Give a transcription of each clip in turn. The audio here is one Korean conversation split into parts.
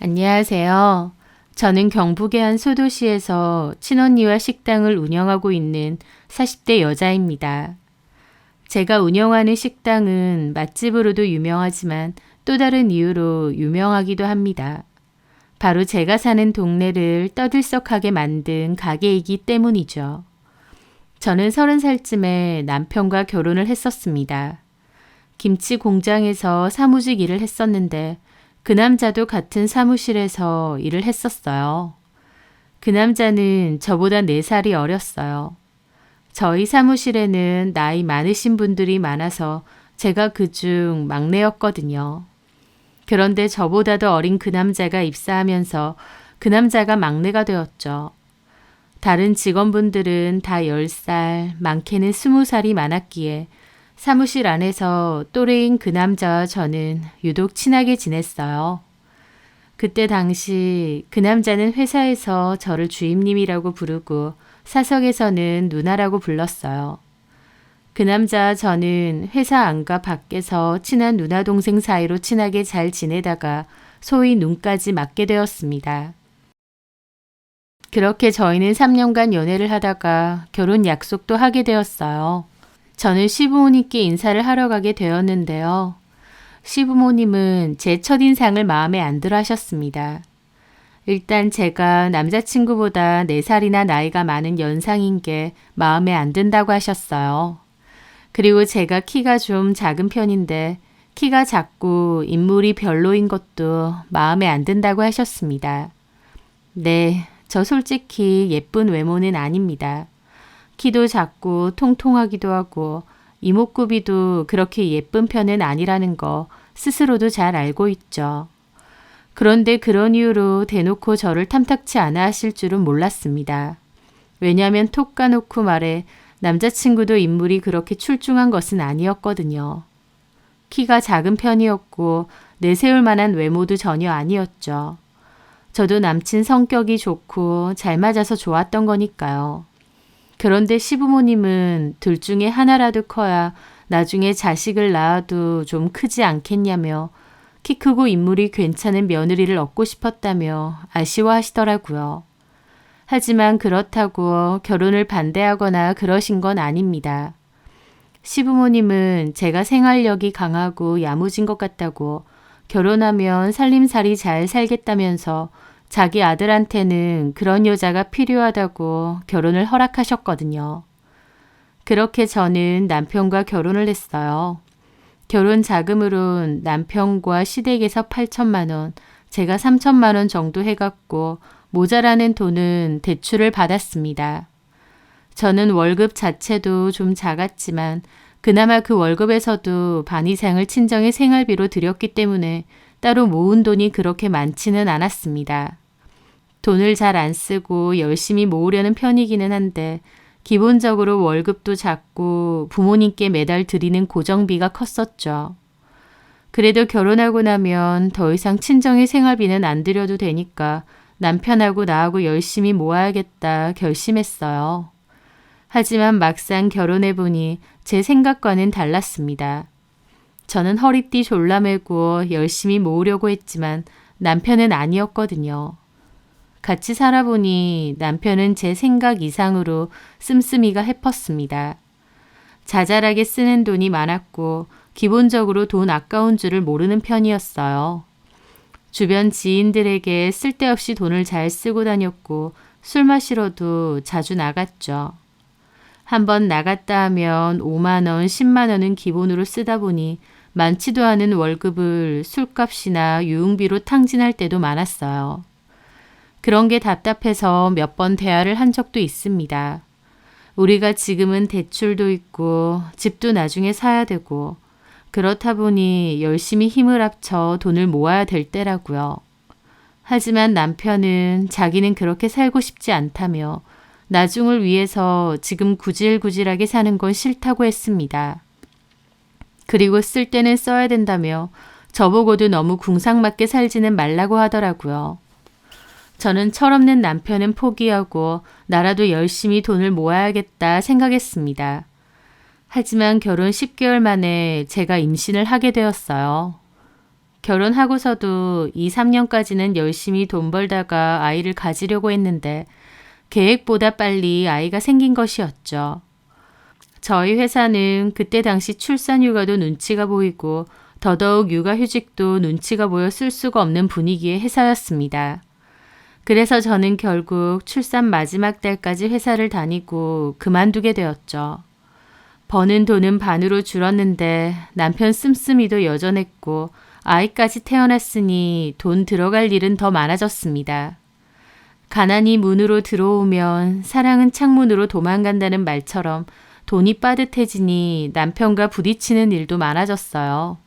안녕하세요. 저는 경북의 한 소도시에서 친언니와 식당을 운영하고 있는 40대 여자입니다. 제가 운영하는 식당은 맛집으로도 유명하지만 또 다른 이유로 유명하기도 합니다. 바로 제가 사는 동네를 떠들썩하게 만든 가게이기 때문이죠. 저는 30살쯤에 남편과 결혼을 했었습니다. 김치 공장에서 사무직 일을 했었는데 그 남자도 같은 사무실에서 일을 했었어요. 그 남자는 저보다 4살이 어렸어요. 저희 사무실에는 나이 많으신 분들이 많아서 제가 그중 막내였거든요. 그런데 저보다도 어린 그 남자가 입사하면서 그 남자가 막내가 되었죠. 다른 직원분들은 다 10살, 많게는 20살이 많았기에 사무실 안에서 또래인 그 남자와 저는 유독 친하게 지냈어요. 그때 당시 그 남자는 회사에서 저를 주임님이라고 부르고 사석에서는 누나라고 불렀어요. 그 남자와 저는 회사 안과 밖에서 친한 누나 동생 사이로 친하게 잘 지내다가 소위 눈까지 맞게 되었습니다. 그렇게 저희는 3년간 연애를 하다가 결혼 약속도 하게 되었어요. 저는 시부모님께 인사를 하러 가게 되었는데요. 시부모님은 제 첫인상을 마음에 안 들어 하셨습니다. 일단 제가 남자친구보다 4살이나 나이가 많은 연상인 게 마음에 안 든다고 하셨어요. 그리고 제가 키가 좀 작은 편인데 키가 작고 인물이 별로인 것도 마음에 안 든다고 하셨습니다. 네, 저 솔직히 예쁜 외모는 아닙니다. 키도 작고 통통하기도 하고 이목구비도 그렇게 예쁜 편은 아니라는 거 스스로도 잘 알고 있죠. 그런데 그런 이유로 대놓고 저를 탐탁치 않아 하실 줄은 몰랐습니다. 왜냐하면 톡 까놓고 말해 남자친구도 인물이 그렇게 출중한 것은 아니었거든요. 키가 작은 편이었고 내세울 만한 외모도 전혀 아니었죠. 저도 남친 성격이 좋고 잘 맞아서 좋았던 거니까요. 그런데 시부모님은 둘 중에 하나라도 커야 나중에 자식을 낳아도 좀 크지 않겠냐며 키 크고 인물이 괜찮은 며느리를 얻고 싶었다며 아쉬워하시더라고요. 하지만 그렇다고 결혼을 반대하거나 그러신 건 아닙니다. 시부모님은 제가 생활력이 강하고 야무진 것 같다고 결혼하면 살림살이 잘 살겠다면서 자기 아들한테는 그런 여자가 필요하다고 결혼을 허락하셨거든요. 그렇게 저는 남편과 결혼을 했어요. 결혼 자금으론 남편과 시댁에서 8천만 원, 제가 3천만 원 정도 해갖고 모자라는 돈은 대출을 받았습니다. 저는 월급 자체도 좀 작았지만 그나마 그 월급에서도 반 이상을 친정의 생활비로 들였기 때문에 따로 모은 돈이 그렇게 많지는 않았습니다. 돈을 잘 안 쓰고 열심히 모으려는 편이기는 한데 기본적으로 월급도 작고 부모님께 매달 드리는 고정비가 컸었죠. 그래도 결혼하고 나면 더 이상 친정의 생활비는 안 들여도 되니까 남편하고 나하고 열심히 모아야겠다 결심했어요. 하지만 막상 결혼해보니 제 생각과는 달랐습니다. 저는 허리띠 졸라매고 열심히 모으려고 했지만 남편은 아니었거든요. 같이 살아보니 남편은 제 생각 이상으로 씀씀이가 해펐습니다. 자잘하게 쓰는 돈이 많았고 기본적으로 돈 아까운 줄을 모르는 편이었어요. 주변 지인들에게 쓸데없이 돈을 잘 쓰고 다녔고 술 마시러도 자주 나갔죠. 한번 나갔다 하면 5만 원, 10만 원은 기본으로 쓰다 보니 많지도 않은 월급을 술값이나 유흥비로 탕진할 때도 많았어요. 그런 게 답답해서 몇 번 대화를 한 적도 있습니다. 우리가 지금은 대출도 있고 집도 나중에 사야 되고 그렇다 보니 열심히 힘을 합쳐 돈을 모아야 될 때라고요. 하지만 남편은 자기는 그렇게 살고 싶지 않다며 나중을 위해서 지금 구질구질하게 사는 건 싫다고 했습니다. 그리고 쓸 때는 써야 된다며 저보고도 너무 궁상맞게 살지는 말라고 하더라고요. 저는 철없는 남편은 포기하고 나라도 열심히 돈을 모아야겠다 생각했습니다. 하지만 결혼 10개월 만에 제가 임신을 하게 되었어요. 결혼하고서도 2, 3년까지는 열심히 돈 벌다가 아이를 가지려고 했는데 계획보다 빨리 아이가 생긴 것이었죠. 저희 회사는 그때 당시 출산휴가도 눈치가 보이고 더더욱 육아휴직도 눈치가 보여 쓸 수가 없는 분위기의 회사였습니다. 그래서 저는 결국 출산 마지막 달까지 회사를 다니고 그만두게 되었죠. 버는 돈은 반으로 줄었는데 남편 씀씀이도 여전했고 아이까지 태어났으니 돈 들어갈 일은 더 많아졌습니다. 가난이 문으로 들어오면 사랑은 창문으로 도망간다는 말처럼 돈이 빠듯해지니 남편과 부딪히는 일도 많아졌어요.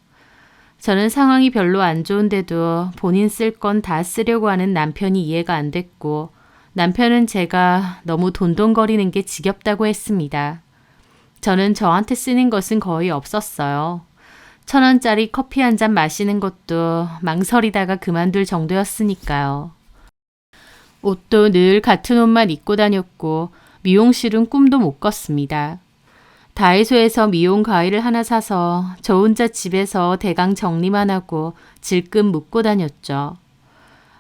저는 상황이 별로 안 좋은데도 본인 쓸 건 다 쓰려고 하는 남편이 이해가 안 됐고 남편은 제가 너무 돈돈거리는 게 지겹다고 했습니다. 저는 저한테 쓰는 것은 거의 없었어요. 1,000원짜리 커피 한 잔 마시는 것도 망설이다가 그만둘 정도였으니까요. 옷도 늘 같은 옷만 입고 다녔고 미용실은 꿈도 못 꿨습니다. 다이소에서 미용 가위를 하나 사서 저 혼자 집에서 대강 정리만 하고 질끈 묶고 다녔죠.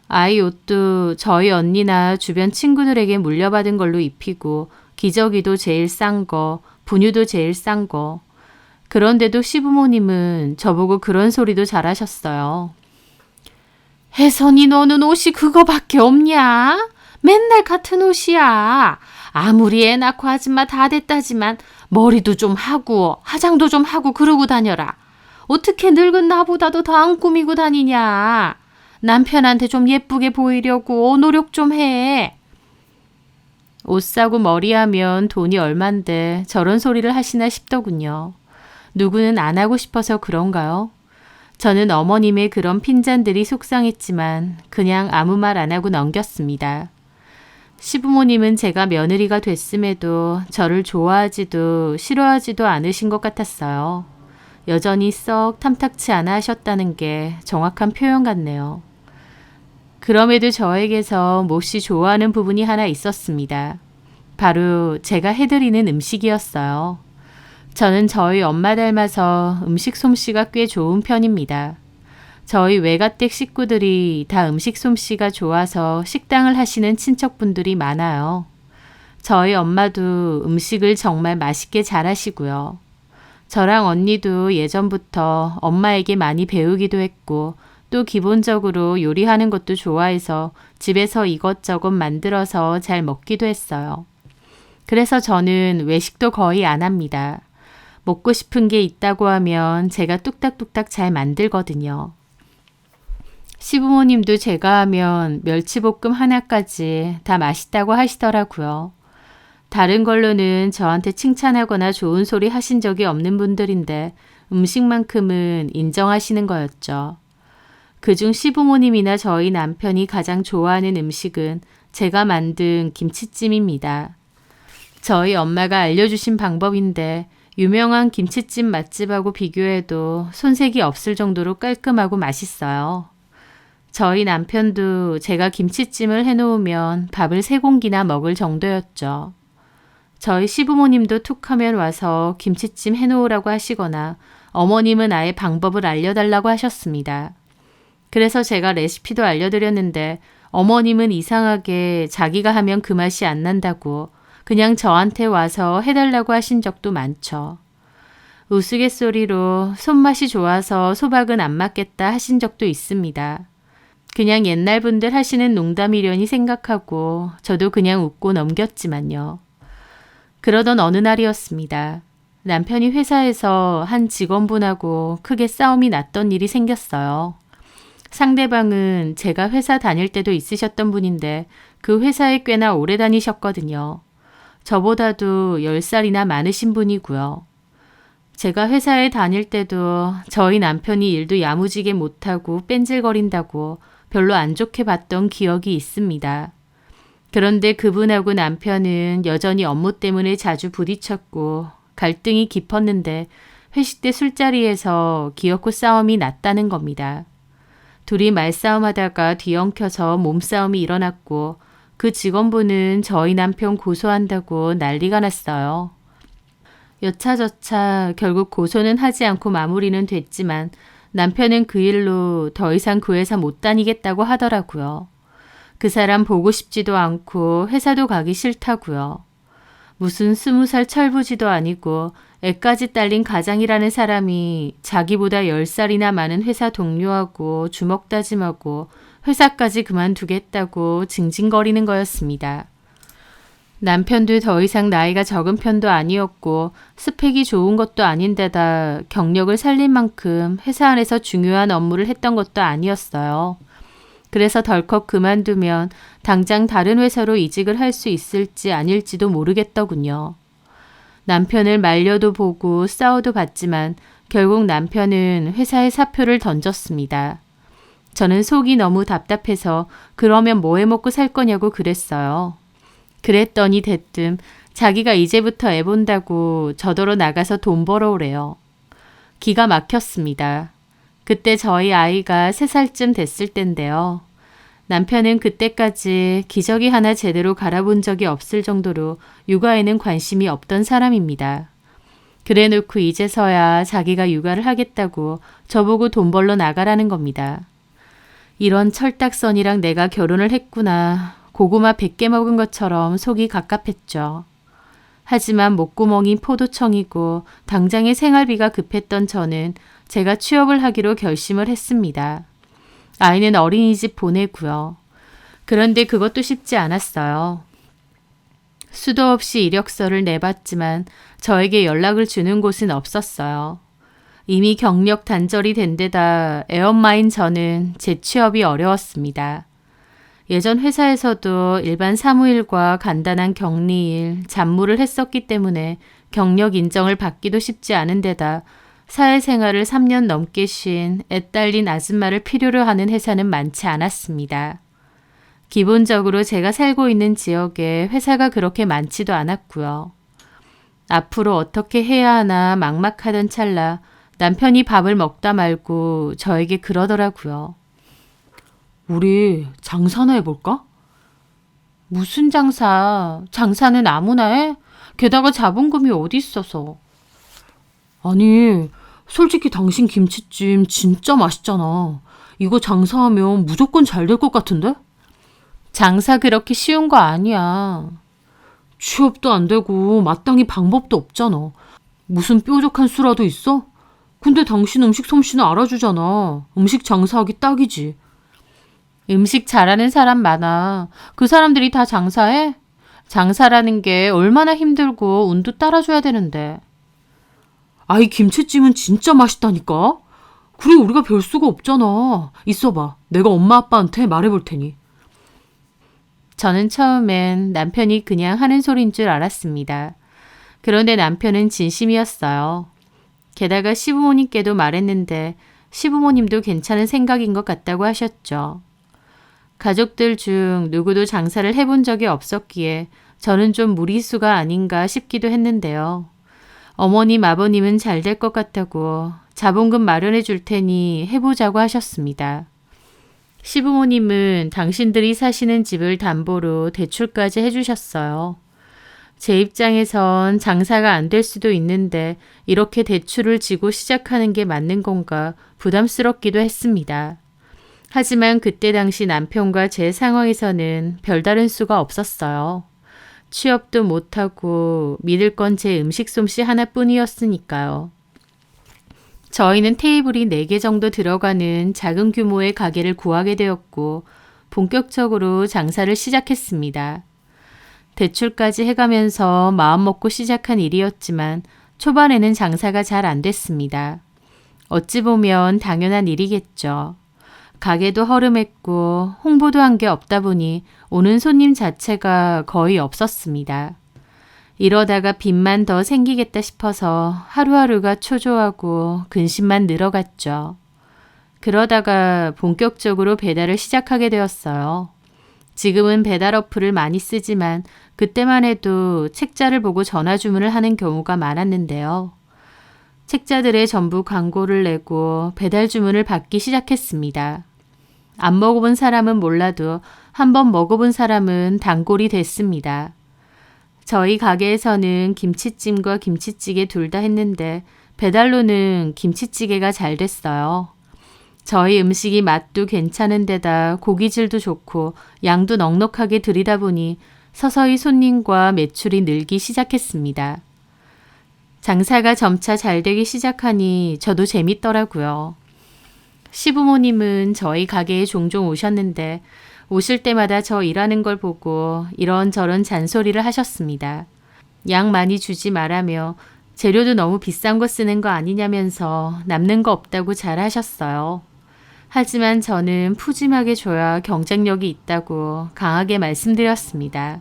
아이 옷도 저희 언니나 주변 친구들에게 물려받은 걸로 입히고 기저귀도 제일 싼 거, 분유도 제일 싼 거. 그런데도 시부모님은 저보고 그런 소리도 잘하셨어요. 혜선이 너는 옷이 그거밖에 없냐? 맨날 같은 옷이야. 아무리 애 낳고 아줌마 다 됐다지만 머리도 좀 하고 화장도 좀 하고 그러고 다녀라. 어떻게 늙은 나보다도 더 안 꾸미고 다니냐. 남편한테 좀 예쁘게 보이려고 노력 좀 해. 옷 사고 머리하면 돈이 얼만데 저런 소리를 하시나 싶더군요. 누구는 안 하고 싶어서 그런가요? 저는 어머님의 그런 핀잔들이 속상했지만 그냥 아무 말 안 하고 넘겼습니다. 시부모님은 제가 며느리가 됐음에도 저를 좋아하지도 싫어하지도 않으신 것 같았어요. 여전히 썩 탐탁치 않아 하셨다는 게 정확한 표현 같네요. 그럼에도 저에게서 몹시 좋아하는 부분이 하나 있었습니다. 바로 제가 해드리는 음식이었어요. 저는 저희 엄마 닮아서 음식 솜씨가 꽤 좋은 편입니다. 저희 외가댁 식구들이 다 음식 솜씨가 좋아서 식당을 하시는 친척분들이 많아요. 저희 엄마도 음식을 정말 맛있게 잘하시고요. 저랑 언니도 예전부터 엄마에게 많이 배우기도 했고 또 기본적으로 요리하는 것도 좋아해서 집에서 이것저것 만들어서 잘 먹기도 했어요. 그래서 저는 외식도 거의 안 합니다. 먹고 싶은 게 있다고 하면 제가 뚝딱뚝딱 잘 만들거든요. 시부모님도 제가 하면 멸치볶음 하나까지 다 맛있다고 하시더라고요. 다른 걸로는 저한테 칭찬하거나 좋은 소리 하신 적이 없는 분들인데 음식만큼은 인정하시는 거였죠. 그중 시부모님이나 저희 남편이 가장 좋아하는 음식은 제가 만든 김치찜입니다. 저희 엄마가 알려주신 방법인데 유명한 김치찜 맛집하고 비교해도 손색이 없을 정도로 깔끔하고 맛있어요. 저희 남편도 제가 김치찜을 해놓으면 밥을 3공기나 먹을 정도였죠. 저희 시부모님도 툭하면 와서 김치찜 해놓으라고 하시거나 어머님은 아예 방법을 알려달라고 하셨습니다. 그래서 제가 레시피도 알려드렸는데 어머님은 이상하게 자기가 하면 그 맛이 안 난다고 그냥 저한테 와서 해달라고 하신 적도 많죠. 우스갯소리로 손맛이 좋아서 소박은 안 맞겠다 하신 적도 있습니다. 그냥 옛날 분들 하시는 농담이려니 생각하고 저도 그냥 웃고 넘겼지만요. 그러던 어느 날이었습니다. 남편이 회사에서 한 직원분하고 크게 싸움이 났던 일이 생겼어요. 상대방은 제가 회사 다닐 때도 있으셨던 분인데 그 회사에 꽤나 오래 다니셨거든요. 저보다도 10살이나 많으신 분이고요. 제가 회사에 다닐 때도 저희 남편이 일도 야무지게 못하고 뺀질거린다고 별로 안 좋게 봤던 기억이 있습니다. 그런데 그분하고 남편은 여전히 업무 때문에 자주 부딪혔고 갈등이 깊었는데 회식 때 술자리에서 기어코 싸움이 났다는 겁니다. 둘이 말싸움하다가 뒤엉켜서 몸싸움이 일어났고 그 직원분은 저희 남편 고소한다고 난리가 났어요. 여차저차 결국 고소는 하지 않고 마무리는 됐지만 남편은 그 일로 더 이상 그 회사 못 다니겠다고 하더라고요. 그 사람 보고 싶지도 않고 회사도 가기 싫다고요. 무슨 20살 철부지도 아니고 애까지 딸린 가장이라는 사람이 자기보다 10살이나 많은 회사 동료하고 주먹다짐하고 회사까지 그만두겠다고 징징거리는 거였습니다. 남편도 더 이상 나이가 적은 편도 아니었고 스펙이 좋은 것도 아닌데다 경력을 살릴 만큼 회사 안에서 중요한 업무를 했던 것도 아니었어요. 그래서 덜컥 그만두면 당장 다른 회사로 이직을 할 수 있을지 아닐지도 모르겠더군요. 남편을 말려도 보고 싸워도 봤지만 결국 남편은 회사에 사표를 던졌습니다. 저는 속이 너무 답답해서 그러면 뭐 해먹고 살 거냐고 그랬어요. 그랬더니 대뜸 자기가 이제부터 애 본다고 저더러 나가서 돈 벌어오래요. 기가 막혔습니다. 그때 저희 아이가 3살쯤 됐을 땐데요. 남편은 그때까지 기저귀 하나 제대로 갈아본 적이 없을 정도로 육아에는 관심이 없던 사람입니다. 그래놓고 이제서야 자기가 육아를 하겠다고 저보고 돈 벌러 나가라는 겁니다. 이런 철딱선이랑 내가 결혼을 했구나. 고구마 100개 먹은 것처럼 속이 갑갑했죠. 하지만 목구멍이 포도청이고 당장의 생활비가 급했던 저는 제가 취업을 하기로 결심을 했습니다. 아이는 어린이집 보내고요. 그런데 그것도 쉽지 않았어요. 수도 없이 이력서를 내봤지만 저에게 연락을 주는 곳은 없었어요. 이미 경력 단절이 된 데다 애엄마인 저는 재취업이 어려웠습니다. 예전 회사에서도 일반 사무일과 간단한 격리일, 잡무를 했었기 때문에 경력 인정을 받기도 쉽지 않은 데다 사회생활을 3년 넘게 쉰 애 딸린 아줌마를 필요로 하는 회사는 많지 않았습니다. 기본적으로 제가 살고 있는 지역에 회사가 그렇게 많지도 않았고요. 앞으로 어떻게 해야 하나 막막하던 찰나 남편이 밥을 먹다 말고 저에게 그러더라고요. 우리 장사나 해볼까? 무슨 장사? 장사는 아무나 해? 게다가 자본금이 어디 있어서. 아니, 솔직히 당신 김치찜 진짜 맛있잖아. 이거 장사하면 무조건 잘 될 것 같은데? 장사 그렇게 쉬운 거 아니야. 취업도 안 되고 마땅히 방법도 없잖아. 무슨 뾰족한 수라도 있어? 근데 당신 음식 솜씨는 알아주잖아. 음식 장사하기 딱이지. 음식 잘하는 사람 많아. 그 사람들이 다 장사해? 장사라는 게 얼마나 힘들고 운도 따라줘야 되는데. 아이 김치찜은 진짜 맛있다니까? 그래 우리가 별 수가 없잖아. 있어봐. 내가 엄마 아빠한테 말해볼 테니. 저는 처음엔 남편이 그냥 하는 소리인 줄 알았습니다. 그런데 남편은 진심이었어요. 게다가 시부모님께도 말했는데 시부모님도 괜찮은 생각인 것 같다고 하셨죠. 가족들 중 누구도 장사를 해본 적이 없었기에 저는 좀 무리수가 아닌가 싶기도 했는데요. 어머님, 아버님은 잘 될 것 같다고 자본금 마련해 줄 테니 해보자고 하셨습니다. 시부모님은 당신들이 사시는 집을 담보로 대출까지 해주셨어요. 제 입장에선 장사가 안 될 수도 있는데 이렇게 대출을 지고 시작하는 게 맞는 건가 부담스럽기도 했습니다. 하지만 그때 당시 남편과 제 상황에서는 별다른 수가 없었어요. 취업도 못하고 믿을 건 제 음식 솜씨 하나뿐이었으니까요. 저희는 테이블이 4개 정도 들어가는 작은 규모의 가게를 구하게 되었고 본격적으로 장사를 시작했습니다. 대출까지 해가면서 마음먹고 시작한 일이었지만 초반에는 장사가 잘 안 됐습니다. 어찌 보면 당연한 일이겠죠. 가게도 허름했고 홍보도 한 게 없다 보니 오는 손님 자체가 거의 없었습니다. 이러다가 빚만 더 생기겠다 싶어서 하루하루가 초조하고 근심만 늘어갔죠. 그러다가 본격적으로 배달을 시작하게 되었어요. 지금은 배달 어플을 많이 쓰지만 그때만 해도 책자를 보고 전화 주문을 하는 경우가 많았는데요. 책자들에 전부 광고를 내고 배달 주문을 받기 시작했습니다. 안 먹어본 사람은 몰라도 한번 먹어본 사람은 단골이 됐습니다. 저희 가게에서는 김치찜과 김치찌개 둘 다 했는데 배달로는 김치찌개가 잘 됐어요. 저희 음식이 맛도 괜찮은 데다 고기질도 좋고 양도 넉넉하게 드리다 보니 서서히 손님과 매출이 늘기 시작했습니다. 장사가 점차 잘 되기 시작하니 저도 재밌더라고요. 시부모님은 저희 가게에 종종 오셨는데 오실 때마다 저 일하는 걸 보고 이런저런 잔소리를 하셨습니다. 양 많이 주지 말라며 재료도 너무 비싼 거 쓰는 거 아니냐면서 남는 거 없다고 잘 하셨어요. 하지만 저는 푸짐하게 줘야 경쟁력이 있다고 강하게 말씀드렸습니다.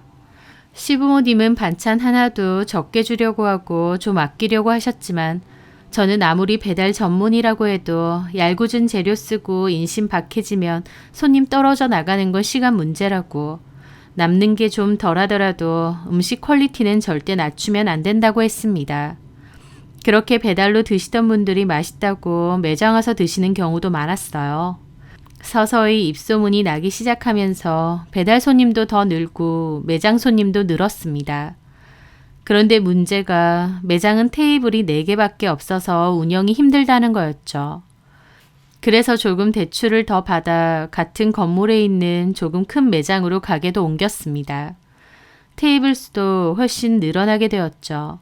시부모님은 반찬 하나도 적게 주려고 하고 좀 아끼려고 하셨지만 저는 아무리 배달 전문이라고 해도 얄궂은 재료 쓰고 인심 박해지면 손님 떨어져 나가는 건 시간 문제라고, 남는 게 좀 덜하더라도 음식 퀄리티는 절대 낮추면 안 된다고 했습니다. 그렇게 배달로 드시던 분들이 맛있다고 매장 와서 드시는 경우도 많았어요. 서서히 입소문이 나기 시작하면서 배달 손님도 더 늘고 매장 손님도 늘었습니다. 그런데 문제가 매장은 테이블이 4개밖에 없어서 운영이 힘들다는 거였죠. 그래서 조금 대출을 더 받아 같은 건물에 있는 조금 큰 매장으로 가게도 옮겼습니다. 테이블 수도 훨씬 늘어나게 되었죠.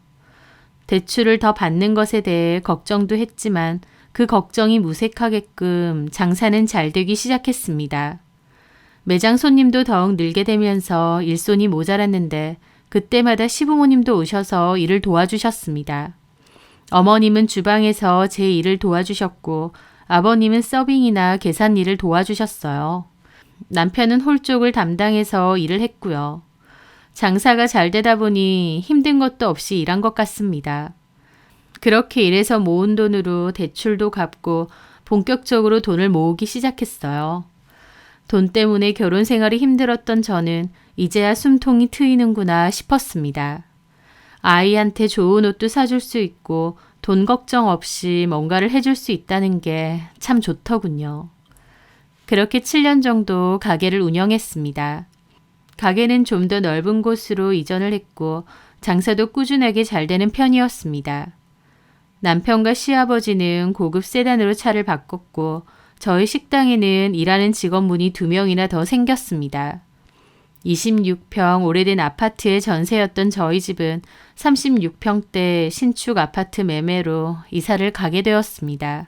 대출을 더 받는 것에 대해 걱정도 했지만 그 걱정이 무색하게끔 장사는 잘 되기 시작했습니다. 매장 손님도 더욱 늘게 되면서 일손이 모자랐는데 그때마다 시부모님도 오셔서 일을 도와주셨습니다. 어머님은 주방에서 제 일을 도와주셨고 아버님은 서빙이나 계산 일을 도와주셨어요. 남편은 홀 쪽을 담당해서 일을 했고요. 장사가 잘 되다 보니 힘든 것도 없이 일한 것 같습니다. 그렇게 일해서 모은 돈으로 대출도 갚고 본격적으로 돈을 모으기 시작했어요. 돈 때문에 결혼 생활이 힘들었던 저는 이제야 숨통이 트이는구나 싶었습니다. 아이한테 좋은 옷도 사줄 수 있고 돈 걱정 없이 뭔가를 해줄 수 있다는 게 참 좋더군요. 그렇게 7년 정도 가게를 운영했습니다. 가게는 좀 더 넓은 곳으로 이전을 했고 장사도 꾸준하게 잘 되는 편이었습니다. 남편과 시아버지는 고급 세단으로 차를 바꿨고 저희 식당에는 일하는 직원분이 2명이나 더 생겼습니다. 26평 오래된 아파트의 전세였던 저희 집은 36평대 신축 아파트 매매로 이사를 가게 되었습니다.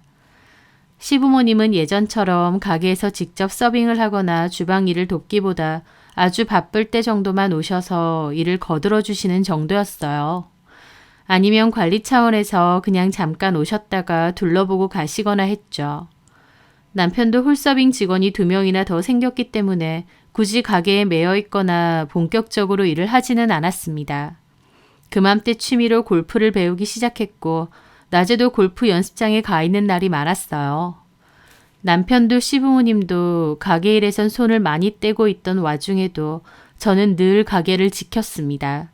시부모님은 예전처럼 가게에서 직접 서빙을 하거나 주방 일을 돕기보다 아주 바쁠 때 정도만 오셔서 일을 거들어 주시는 정도였어요. 아니면 관리 차원에서 그냥 잠깐 오셨다가 둘러보고 가시거나 했죠. 남편도 홀서빙 직원이 2명이나 더 생겼기 때문에 굳이 가게에 매여 있거나 본격적으로 일을 하지는 않았습니다. 그맘때 취미로 골프를 배우기 시작했고 낮에도 골프 연습장에 가 있는 날이 많았어요. 남편도 시부모님도 가게 일에선 손을 많이 떼고 있던 와중에도 저는 늘 가게를 지켰습니다.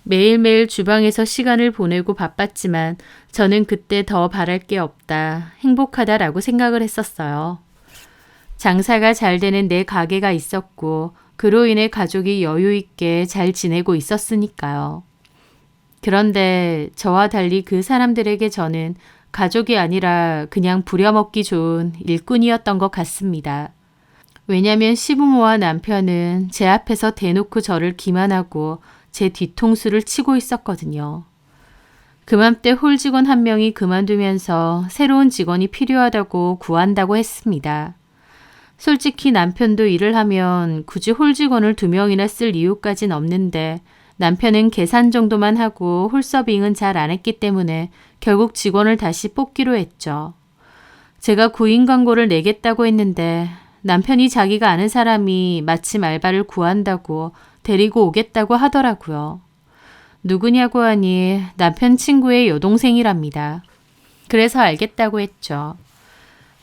매일매일 주방에서 시간을 보내고 바빴지만 저는 그때 더 바랄 게 없다, 행복하다라고 생각을 했었어요. 장사가 잘 되는 내 가게가 있었고 그로 인해 가족이 여유 있게 잘 지내고 있었으니까요. 그런데 저와 달리 그 사람들에게 저는 가족이 아니라 그냥 부려먹기 좋은 일꾼이었던 것 같습니다. 왜냐면 시부모와 남편은 제 앞에서 대놓고 저를 기만하고 제 뒤통수를 치고 있었거든요. 그맘때 홀 직원 1명이 그만두면서 새로운 직원이 필요하다고 구한다고 했습니다. 솔직히 남편도 일을 하면 굳이 홀 직원을 2명이나 쓸 이유까진 없는데 남편은 계산 정도만 하고 홀서빙은 잘 안 했기 때문에 결국 직원을 다시 뽑기로 했죠. 제가 구인 광고를 내겠다고 했는데 남편이 자기가 아는 사람이 마침 알바를 구한다고 데리고 오겠다고 하더라고요. 누구냐고 하니 남편 친구의 여동생이랍니다. 그래서 알겠다고 했죠.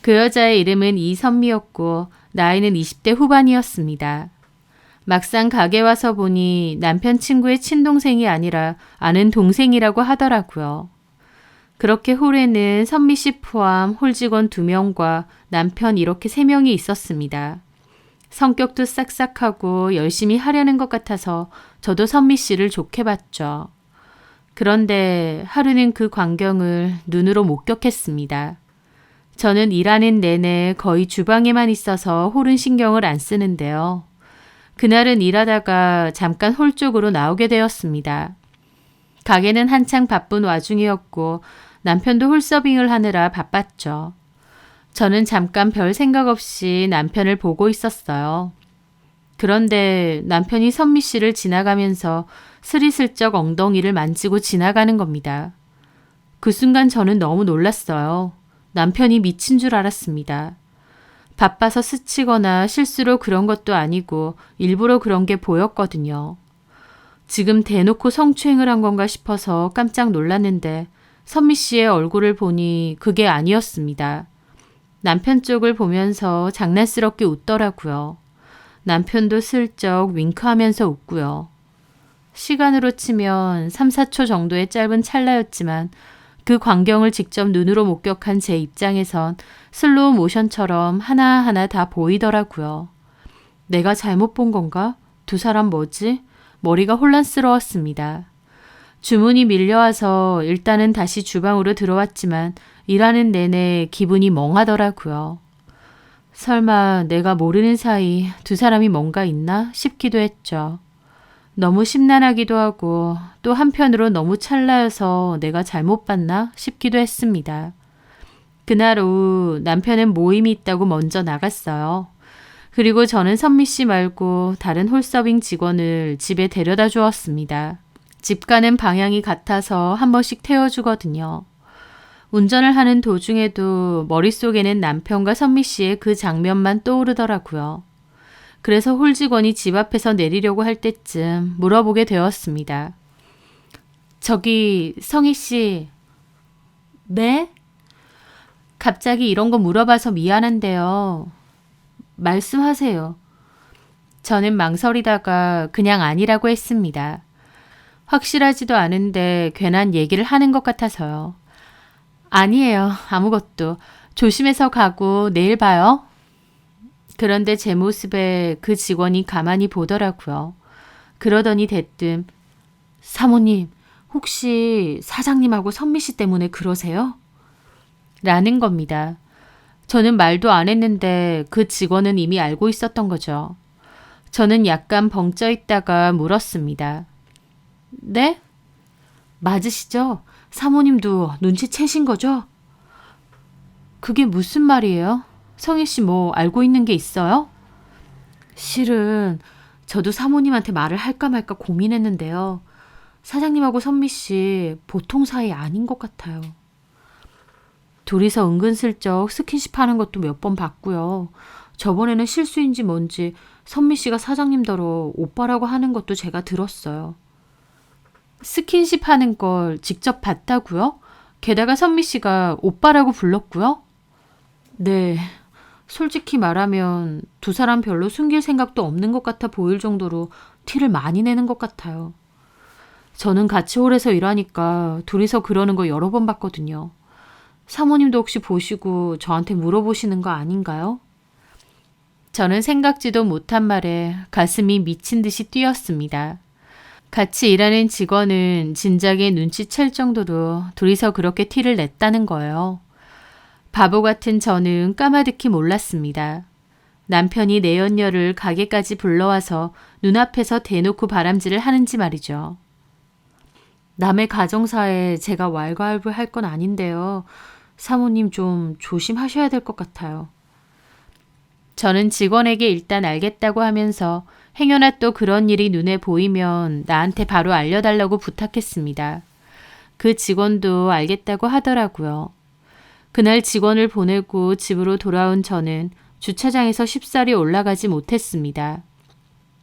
그 여자의 이름은 이선미였고 나이는 20대 후반이었습니다. 막상 가게 와서 보니 남편 친구의 친동생이 아니라 아는 동생이라고 하더라고요. 그렇게 홀에는 선미 씨 포함 홀 직원 2명과 남편 이렇게 3명이 있었습니다. 성격도 싹싹하고 열심히 하려는 것 같아서 저도 선미 씨를 좋게 봤죠. 그런데 하루는 그 광경을 눈으로 목격했습니다. 저는 일하는 내내 거의 주방에만 있어서 홀은 신경을 안 쓰는데요. 그날은 일하다가 잠깐 홀 쪽으로 나오게 되었습니다. 가게는 한창 바쁜 와중이었고 남편도 홀서빙을 하느라 바빴죠. 저는 잠깐 별 생각 없이 남편을 보고 있었어요. 그런데 남편이 선미 씨를 지나가면서 스리슬쩍 엉덩이를 만지고 지나가는 겁니다. 그 순간 저는 너무 놀랐어요. 남편이 미친 줄 알았습니다. 바빠서 스치거나 실수로 그런 것도 아니고 일부러 그런 게 보였거든요. 지금 대놓고 성추행을 한 건가 싶어서 깜짝 놀랐는데 선미 씨의 얼굴을 보니 그게 아니었습니다. 남편 쪽을 보면서 장난스럽게 웃더라고요. 남편도 슬쩍 윙크하면서 웃고요. 시간으로 치면 3, 4초 정도의 짧은 찰나였지만 그 광경을 직접 눈으로 목격한 제 입장에선 슬로우 모션처럼 하나하나 다 보이더라고요. 내가 잘못 본 건가? 두 사람 뭐지? 머리가 혼란스러웠습니다. 주문이 밀려와서 일단은 다시 주방으로 들어왔지만 일하는 내내 기분이 멍하더라고요. 설마 내가 모르는 사이 두 사람이 뭔가 있나 싶기도 했죠. 너무 심란하기도 하고 또 한편으로 너무 찰나여서 내가 잘못 봤나 싶기도 했습니다. 그날 오후 남편은 모임이 있다고 먼저 나갔어요. 그리고 저는 선미 씨 말고 다른 홀서빙 직원을 집에 데려다 주었습니다. 집 가는 방향이 같아서 한 번씩 태워주거든요. 운전을 하는 도중에도 머릿속에는 남편과 선미 씨의 그 장면만 떠오르더라고요. 그래서 홀 직원이 집 앞에서 내리려고 할 때쯤 물어보게 되었습니다. 저기 성희 씨. 네? 갑자기 이런 거 물어봐서 미안한데요. 말씀하세요. 저는 망설이다가 그냥 아니라고 했습니다. 확실하지도 않은데 괜한 얘기를 하는 것 같아서요. 아니에요. 아무것도. 조심해서 가고 내일 봐요. 그런데 제 모습에 그 직원이 가만히 보더라고요. 그러더니 대뜸 사모님 혹시 사장님하고 선미 씨 때문에 그러세요? 라는 겁니다. 저는 말도 안 했는데 그 직원은 이미 알고 있었던 거죠. 저는 약간 벙쪄 있다가 물었습니다. 네? 맞으시죠? 사모님도 눈치채신 거죠? 그게 무슨 말이에요? 성희 씨 뭐 알고 있는 게 있어요? 실은 저도 사모님한테 말을 할까 말까 고민했는데요. 사장님하고 선미 씨 보통 사이 아닌 것 같아요. 둘이서 은근슬쩍 스킨십 하는 것도 몇 번 봤고요. 저번에는 실수인지 뭔지 선미 씨가 사장님더러 오빠라고 하는 것도 제가 들었어요. 스킨십 하는 걸 직접 봤다고요? 게다가 선미 씨가 오빠라고 불렀고요? 네, 솔직히 말하면 두 사람 별로 숨길 생각도 없는 것 같아 보일 정도로 티를 많이 내는 것 같아요. 저는 같이 홀에서 일하니까 둘이서 그러는 거 여러 번 봤거든요. 사모님도 혹시 보시고 저한테 물어보시는 거 아닌가요? 저는 생각지도 못한 말에 가슴이 미친 듯이 뛰었습니다. 같이 일하는 직원은 진작에 눈치챌 정도로 둘이서 그렇게 티를 냈다는 거예요. 바보 같은 저는 까마득히 몰랐습니다. 남편이 내연녀를 가게까지 불러와서 눈앞에서 대놓고 바람질을 하는지 말이죠. 남의 가정사에 제가 왈가왈부할 건 아닌데요. 사모님 좀 조심하셔야 될 것 같아요. 저는 직원에게 일단 알겠다고 하면서 행여나 또 그런 일이 눈에 보이면 나한테 바로 알려달라고 부탁했습니다. 그 직원도 알겠다고 하더라고요. 그날 직원을 보내고 집으로 돌아온 저는 주차장에서 쉽사리 올라가지 못했습니다.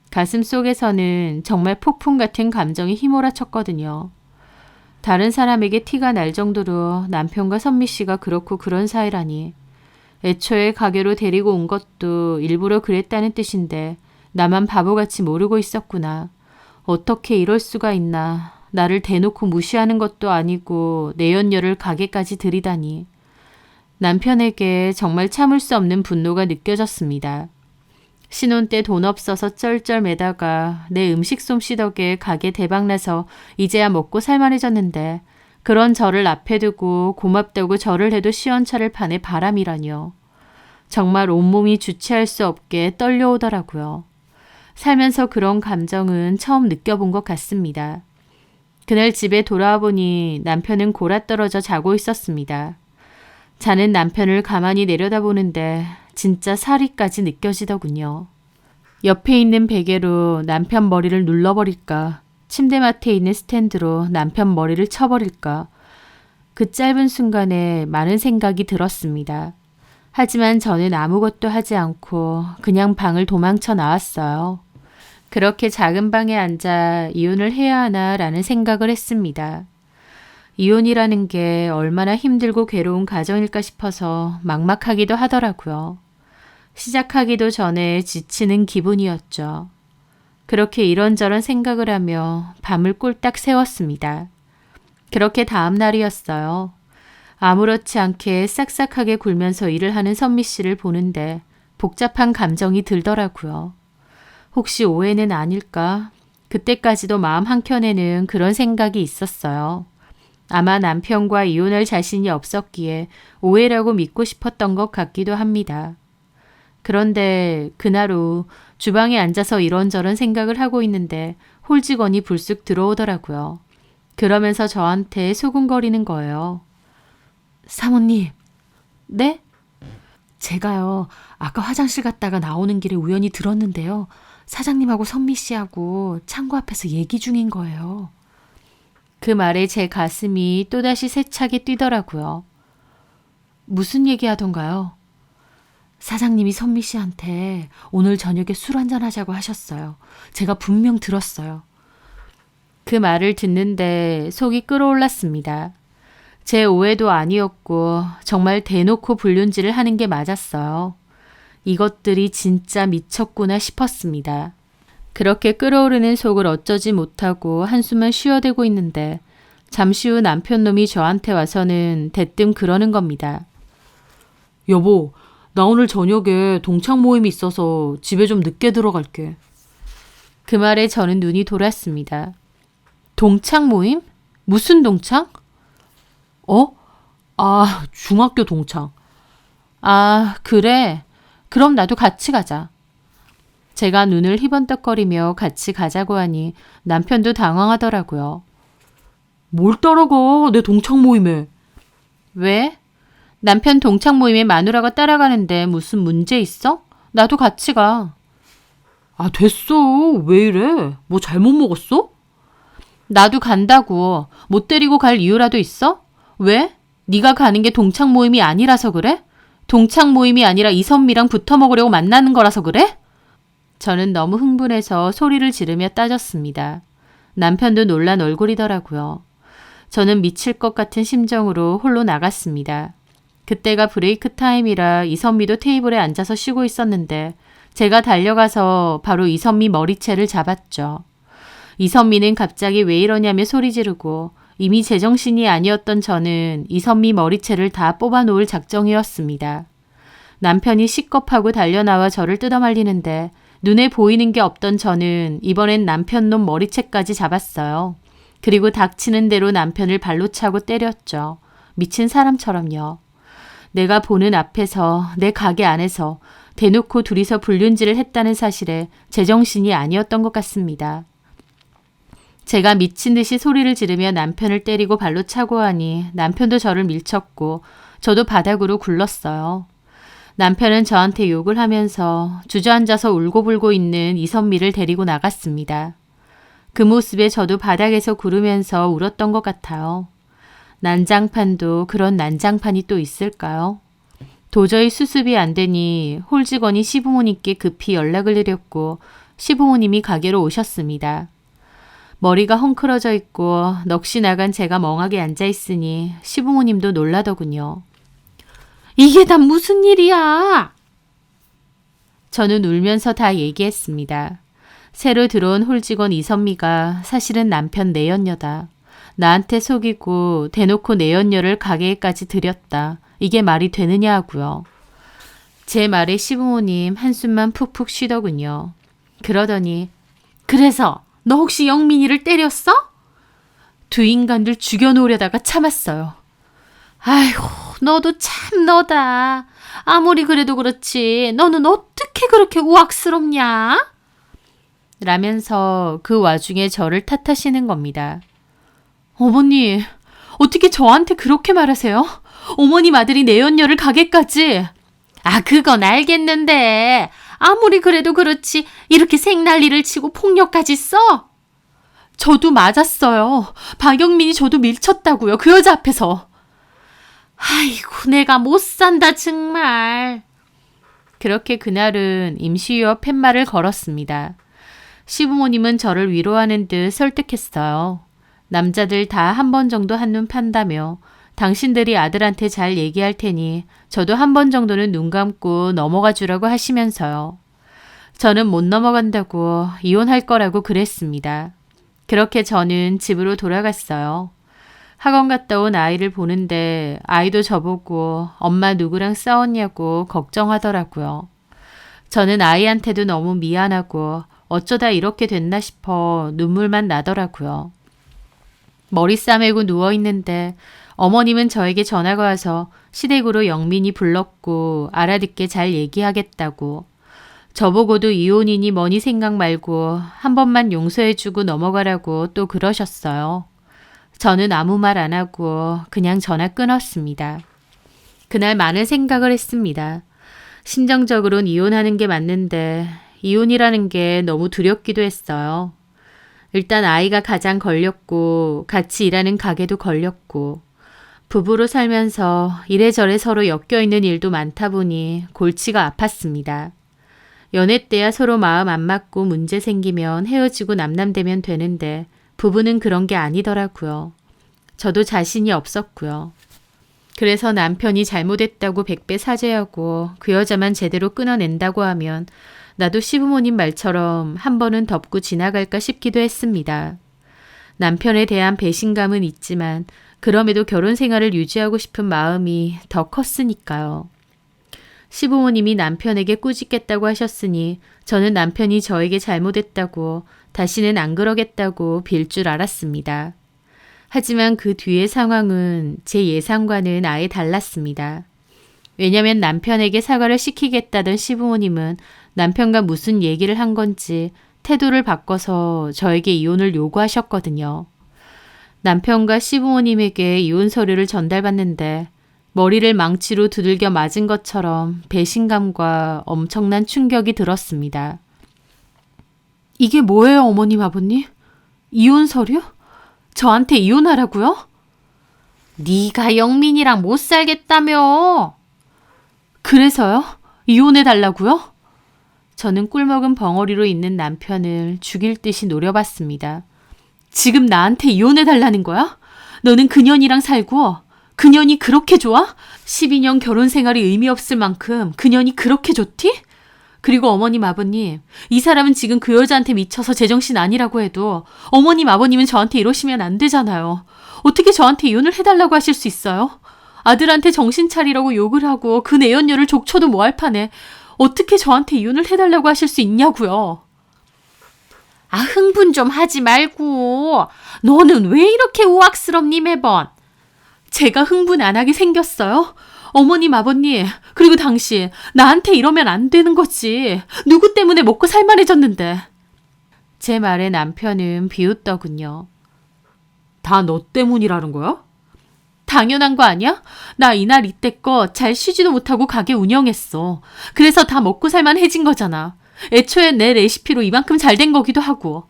가슴 속에서는 정말 폭풍 같은 감정이 휘몰아쳤거든요. 다른 사람에게 티가 날 정도로 남편과 선미 씨가 그렇고 그런 사이라니. 애초에 가게로 데리고 온 것도 일부러 그랬다는 뜻인데 나만 바보같이 모르고 있었구나. 어떻게 이럴 수가 있나. 나를 대놓고 무시하는 것도 아니고 내연녀를 가게까지 들이다니. 남편에게 정말 참을 수 없는 분노가 느껴졌습니다. 신혼 때 돈 없어서 쩔쩔매다가 내 음식 솜씨 덕에 가게 대박나서 이제야 먹고 살만해졌는데 그런 저를 앞에 두고 고맙다고 절을 해도 시원찮을 판의 바람이라뇨. 정말 온몸이 주체할 수 없게 떨려오더라고요. 살면서 그런 감정은 처음 느껴본 것 같습니다. 그날 집에 돌아와 보니 남편은 골아떨어져 자고 있었습니다. 자는 남편을 가만히 내려다보는데 진짜 사리까지 느껴지더군요. 옆에 있는 베개로 남편 머리를 눌러버릴까, 침대맡에 있는 스탠드로 남편 머리를 쳐버릴까, 그 짧은 순간에 많은 생각이 들었습니다. 하지만 저는 아무것도 하지 않고 그냥 방을 도망쳐 나왔어요. 그렇게 작은 방에 앉아 이혼을 해야 하나라는 생각을 했습니다. 이혼이라는 게 얼마나 힘들고 괴로운 과정일까 싶어서 막막하기도 하더라고요. 시작하기도 전에 지치는 기분이었죠. 그렇게 이런저런 생각을 하며 밤을 꼴딱 새웠습니다. 그렇게 다음 날이었어요. 아무렇지 않게 싹싹하게 굴면서 일을 하는 선미 씨를 보는데 복잡한 감정이 들더라고요. 혹시 오해는 아닐까? 그때까지도 마음 한켠에는 그런 생각이 있었어요. 아마 남편과 이혼할 자신이 없었기에 오해라고 믿고 싶었던 것 같기도 합니다. 그런데 그날 후 주방에 앉아서 이런저런 생각을 하고 있는데 홀 직원이 불쑥 들어오더라고요. 그러면서 저한테 소곤거리는 거예요. 사모님. 네? 제가요, 아까 화장실 갔다가 나오는 길에 우연히 들었는데요. 사장님하고 선미 씨하고 창고 앞에서 얘기 중인 거예요. 그 말에 제 가슴이 또다시 세차게 뛰더라고요. 무슨 얘기 하던가요? 사장님이 선미 씨한테 오늘 저녁에 술 한잔 하자고 하셨어요. 제가 분명 들었어요. 그 말을 듣는데 속이 끓어올랐습니다. 제 오해도 아니었고 정말 대놓고 불륜질을 하는 게 맞았어요. 이것들이 진짜 미쳤구나 싶었습니다. 그렇게 끓어오르는 속을 어쩌지 못하고 한숨만 쉬어대고 있는데 잠시 후 남편 놈이 저한테 와서는 대뜸 그러는 겁니다. 여보, 나 오늘 저녁에 동창 모임이 있어서 집에 좀 늦게 들어갈게. 그 말에 저는 눈이 돌았습니다. 동창 모임? 무슨 동창? 중학교 동창. 아, 그래. 그럼 나도 같이 가자. 제가 눈을 희번떡거리며 같이 가자고 하니 남편도 당황하더라고요. 뭘 따라가, 내 동창 모임에. 왜? 남편 동창 모임에 마누라가 따라가는데 무슨 문제 있어? 나도 같이 가. 아, 됐어. 왜 이래? 뭐 잘못 먹었어? 나도 간다고. 못 데리고 갈 이유라도 있어? 왜? 네가 가는 게 동창 모임이 아니라서 그래? 동창 모임이 아니라 이선미랑 붙어 먹으려고 만나는 거라서 그래? 저는 너무 흥분해서 소리를 지르며 따졌습니다. 남편도 놀란 얼굴이더라고요. 저는 미칠 것 같은 심정으로 홀로 나갔습니다. 그때가 브레이크 타임이라 이선미도 테이블에 앉아서 쉬고 있었는데 제가 달려가서 바로 이선미 머리채를 잡았죠. 이선미는 갑자기 왜 이러냐며 소리 지르고 이미 제정신이 아니었던 저는 이선미 머리채를 다 뽑아놓을 작정이었습니다. 남편이 식겁하고 달려나와 저를 뜯어말리는데 눈에 보이는 게 없던 저는 이번엔 남편 놈 머리채까지 잡았어요. 그리고 닥치는 대로 남편을 발로 차고 때렸죠. 미친 사람처럼요. 내가 보는 앞에서 내 가게 안에서 대놓고 둘이서 불륜질을 했다는 사실에 제정신이 아니었던 것 같습니다. 제가 미친 듯이 소리를 지르며 남편을 때리고 발로 차고 하니 남편도 저를 밀쳤고 저도 바닥으로 굴렀어요. 남편은 저한테 욕을 하면서 주저앉아서 울고불고 있는 이선미를 데리고 나갔습니다. 그 모습에 저도 바닥에서 구르면서 울었던 것 같아요. 난장판도 그런 난장판이 또 있을까요? 도저히 수습이 안 되니 홀 직원이 시부모님께 급히 연락을 드렸고 시부모님이 가게로 오셨습니다. 머리가 헝클어져 있고 넋이 나간 제가 멍하게 앉아있으니 시부모님도 놀라더군요. 이게 다 무슨 일이야? 저는 울면서 다 얘기했습니다. 새로 들어온 홀직원 이선미가 사실은 남편 내연녀다. 나한테 속이고 대놓고 내연녀를 가게에까지 들였다. 이게 말이 되느냐 하고요. 제 말에 시부모님 한숨만 푹푹 쉬더군요. 그러더니 그래서 너 혹시 영민이를 때렸어? 두 인간들 죽여놓으려다가 참았어요. 아이고, 너도 참 너다. 아무리 그래도 그렇지 너는 어떻게 그렇게 우악스럽냐? 라면서 그 와중에 저를 탓하시는 겁니다. 어머니, 어떻게 저한테 그렇게 말하세요? 어머님 아들이 내연녀를 가게까지. 아, 그건 알겠는데 아무리 그래도 그렇지 이렇게 생난리를 치고 폭력까지 써? 저도 맞았어요. 박영민이 저도 밀쳤다고요. 그 여자 앞에서. 아이고, 내가 못 산다 정말. 그렇게 그날은 임시유업 팻말을 걸었습니다. 시부모님은 저를 위로하는 듯 설득했어요. 남자들 다 한 번 정도 한눈 판다며 당신들이 아들한테 잘 얘기할 테니 저도 한 번 정도는 눈 감고 넘어가 주라고 하시면서요. 저는 못 넘어간다고 이혼할 거라고 그랬습니다. 그렇게 저는 집으로 돌아갔어요. 학원 갔다 온 아이를 보는데 아이도 저보고 엄마 누구랑 싸웠냐고 걱정하더라고요. 저는 아이한테도 너무 미안하고 어쩌다 이렇게 됐나 싶어 눈물만 나더라고요. 머리 싸매고 누워있는데 어머님은 저에게 전화가 와서 시댁으로 영민이 불렀고 알아듣게 잘 얘기하겠다고. 저보고도 이혼이니 뭐니 생각 말고 한 번만 용서해주고 넘어가라고 또 그러셨어요. 저는 아무 말 안 하고 그냥 전화 끊었습니다. 그날 많은 생각을 했습니다. 심정적으로는 이혼하는 게 맞는데 이혼이라는 게 너무 두렵기도 했어요. 일단 아이가 가장 걸렸고 같이 일하는 가게도 걸렸고 부부로 살면서 이래저래 서로 엮여있는 일도 많다 보니 골치가 아팠습니다. 연애 때야 서로 마음 안 맞고 문제 생기면 헤어지고 남남되면 되는데 부부는 그런 게 아니더라고요. 저도 자신이 없었고요. 그래서 남편이 잘못했다고 100배 사죄하고 그 여자만 제대로 끊어낸다고 하면 나도 시부모님 말처럼 한 번은 덮고 지나갈까 싶기도 했습니다. 남편에 대한 배신감은 있지만 그럼에도 결혼 생활을 유지하고 싶은 마음이 더 컸으니까요. 시부모님이 남편에게 꾸짖겠다고 하셨으니 저는 남편이 저에게 잘못했다고 다시는 안 그러겠다고 빌 줄 알았습니다. 하지만 그 뒤의 상황은 제 예상과는 아예 달랐습니다. 왜냐면 남편에게 사과를 시키겠다던 시부모님은 남편과 무슨 얘기를 한 건지 태도를 바꿔서 저에게 이혼을 요구하셨거든요. 남편과 시부모님에게 이혼 서류를 전달받는데 머리를 망치로 두들겨 맞은 것처럼 배신감과 엄청난 충격이 들었습니다. 이게 뭐예요, 어머님, 아버님? 이혼 서류? 저한테 이혼하라고요? 네가 영민이랑 못 살겠다며. 그래서요? 이혼해달라고요? 저는 꿀먹은 벙어리로 있는 남편을 죽일 듯이 노려봤습니다. 지금 나한테 이혼해달라는 거야? 너는 그년이랑 살고 그년이 그렇게 좋아? 12년 결혼 생활이 의미 없을 만큼 그년이 그렇게 좋디? 그리고 어머님, 아버님, 이 사람은 지금 그 여자한테 미쳐서 제정신 아니라고 해도 어머님, 아버님은 저한테 이러시면 안 되잖아요. 어떻게 저한테 이혼을 해달라고 하실 수 있어요? 아들한테 정신 차리라고 욕을 하고 그 내연녀를 족쳐도 뭐할 판에 어떻게 저한테 이혼을 해달라고 하실 수 있냐고요. 아, 흥분 좀 하지 말고. 너는 왜 이렇게 우악스럽니 매번? 제가 흥분 안 하게 생겼어요? 어머님, 아버님, 그리고 당신, 나한테 이러면 안 되는 거지. 누구 때문에 먹고 살만해졌는데. 제 말에 남편은 비웃더군요. 다 너 때문이라는 거야? 당연한 거 아니야? 나 이날 이때껏 잘 쉬지도 못하고 가게 운영했어. 그래서 다 먹고 살만해진 거잖아. 애초에 내 레시피로 이만큼 잘 된 거기도 하고.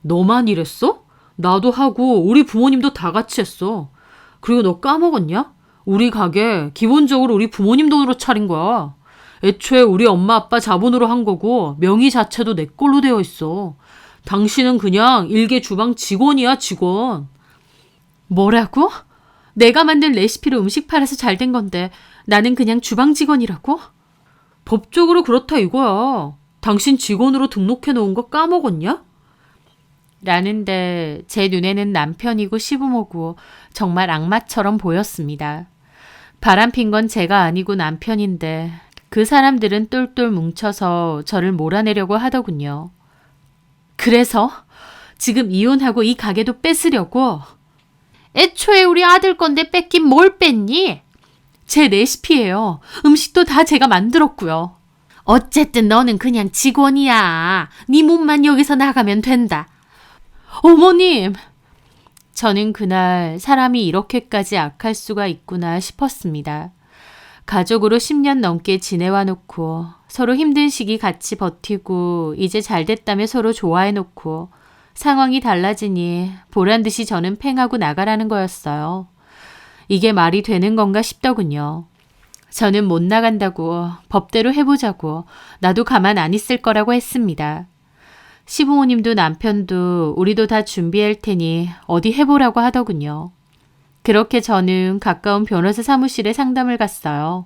너만 이랬어? 나도 하고 우리 부모님도 다 같이 했어. 그리고 너 까먹었냐? 우리 가게 기본적으로 우리 부모님 돈으로 차린 거야. 애초에 우리 엄마 아빠 자본으로 한 거고 명의 자체도 내 걸로 되어 있어. 당신은 그냥 일개 주방 직원이야, 직원. 뭐라고? 내가 만든 레시피로 음식 팔아서 잘 된 건데 나는 그냥 주방 직원이라고? 법적으로 그렇다 이거야. 당신 직원으로 등록해 놓은 거 까먹었냐? 라는데 제 눈에는 남편이고 시부모고 정말 악마처럼 보였습니다. 바람핀 건 제가 아니고 남편인데 그 사람들은 똘똘 뭉쳐서 저를 몰아내려고 하더군요. 그래서 지금 이혼하고 이 가게도 뺏으려고? 애초에 우리 아들 건데 뺏긴 뭘 뺐니? 제 레시피예요. 음식도 다 제가 만들었고요. 어쨌든 너는 그냥 직원이야. 네 몸만 여기서 나가면 된다. 어머님! 저는 그날 사람이 이렇게까지 악할 수가 있구나 싶었습니다. 가족으로 10년 넘게 지내와 놓고 서로 힘든 시기 같이 버티고 이제 잘 됐다며 서로 좋아해 놓고 상황이 달라지니 보란듯이 저는 팽하고 나가라는 거였어요. 이게 말이 되는 건가 싶더군요. 저는 못 나간다고 법대로 해보자고 나도 가만 안 있을 거라고 했습니다. 시부모님도 남편도 우리도 다 준비할 테니 어디 해보라고 하더군요. 그렇게 저는 가까운 변호사 사무실에 상담을 갔어요.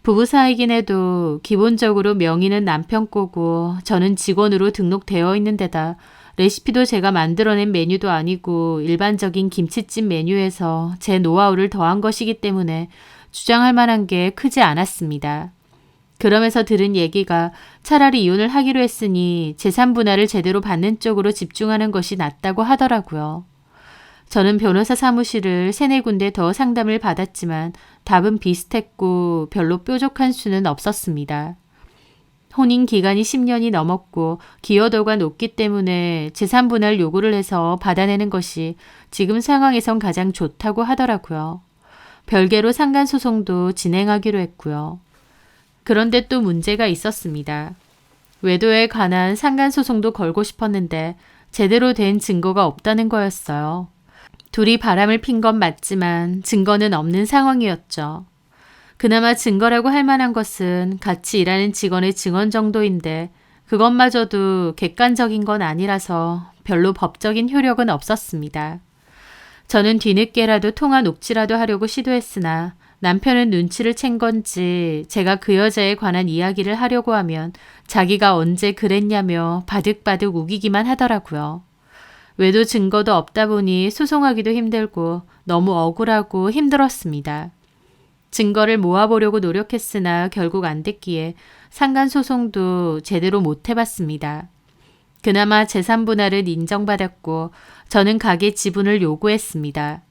부부 사이긴 해도 기본적으로 명의는 남편 거고 저는 직원으로 등록되어 있는 데다 레시피도 제가 만들어낸 메뉴도 아니고 일반적인 김치찜 메뉴에서 제 노하우를 더한 것이기 때문에 주장할 만한 게 크지 않았습니다. 그러면서 들은 얘기가 차라리 이혼을 하기로 했으니 재산 분할을 제대로 받는 쪽으로 집중하는 것이 낫다고 하더라고요. 저는 변호사 사무실을 3-4군데 더 상담을 받았지만 답은 비슷했고 별로 뾰족한 수는 없었습니다. 혼인 기간이 10년이 넘었고 기여도가 높기 때문에 재산 분할 요구를 해서 받아내는 것이 지금 상황에선 가장 좋다고 하더라고요. 별개로 상간소송도 진행하기로 했고요. 그런데 또 문제가 있었습니다. 외도에 관한 상간소송도 걸고 싶었는데 제대로 된 증거가 없다는 거였어요. 둘이 바람을 핀 건 맞지만 증거는 없는 상황이었죠. 그나마 증거라고 할 만한 것은 같이 일하는 직원의 증언 정도인데 그것마저도 객관적인 건 아니라서 별로 법적인 효력은 없었습니다. 저는 뒤늦게라도 통화 녹취라도 하려고 시도했으나 남편은 눈치를 챈 건지 제가 그 여자에 관한 이야기를 하려고 하면 자기가 언제 그랬냐며 바득바득 우기기만 하더라고요. 외도 증거도 없다 보니 소송하기도 힘들고 너무 억울하고 힘들었습니다. 증거를 모아보려고 노력했으나 결국 안 됐기에 상간소송도 제대로 못 해봤습니다. 그나마 재산 분할은 인정받았고 저는 가게 지분을 요구했습니다.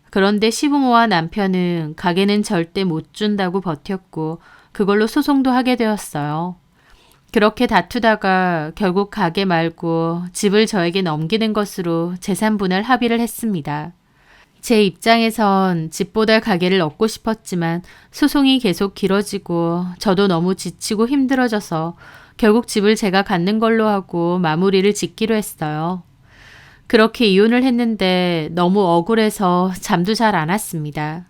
그런데 시부모와 남편은 가게는 절대 못 준다고 버텼고 그걸로 소송도 하게 되었어요. 그렇게 다투다가 결국 가게 말고 집을 저에게 넘기는 것으로 재산 분할 합의를 했습니다. 제 입장에선 집보다 가게를 얻고 싶었지만 소송이 계속 길어지고 저도 너무 지치고 힘들어져서 결국 집을 제가 갖는 걸로 하고 마무리를 짓기로 했어요. 그렇게 이혼을 했는데 너무 억울해서 잠도 잘 안 왔습니다.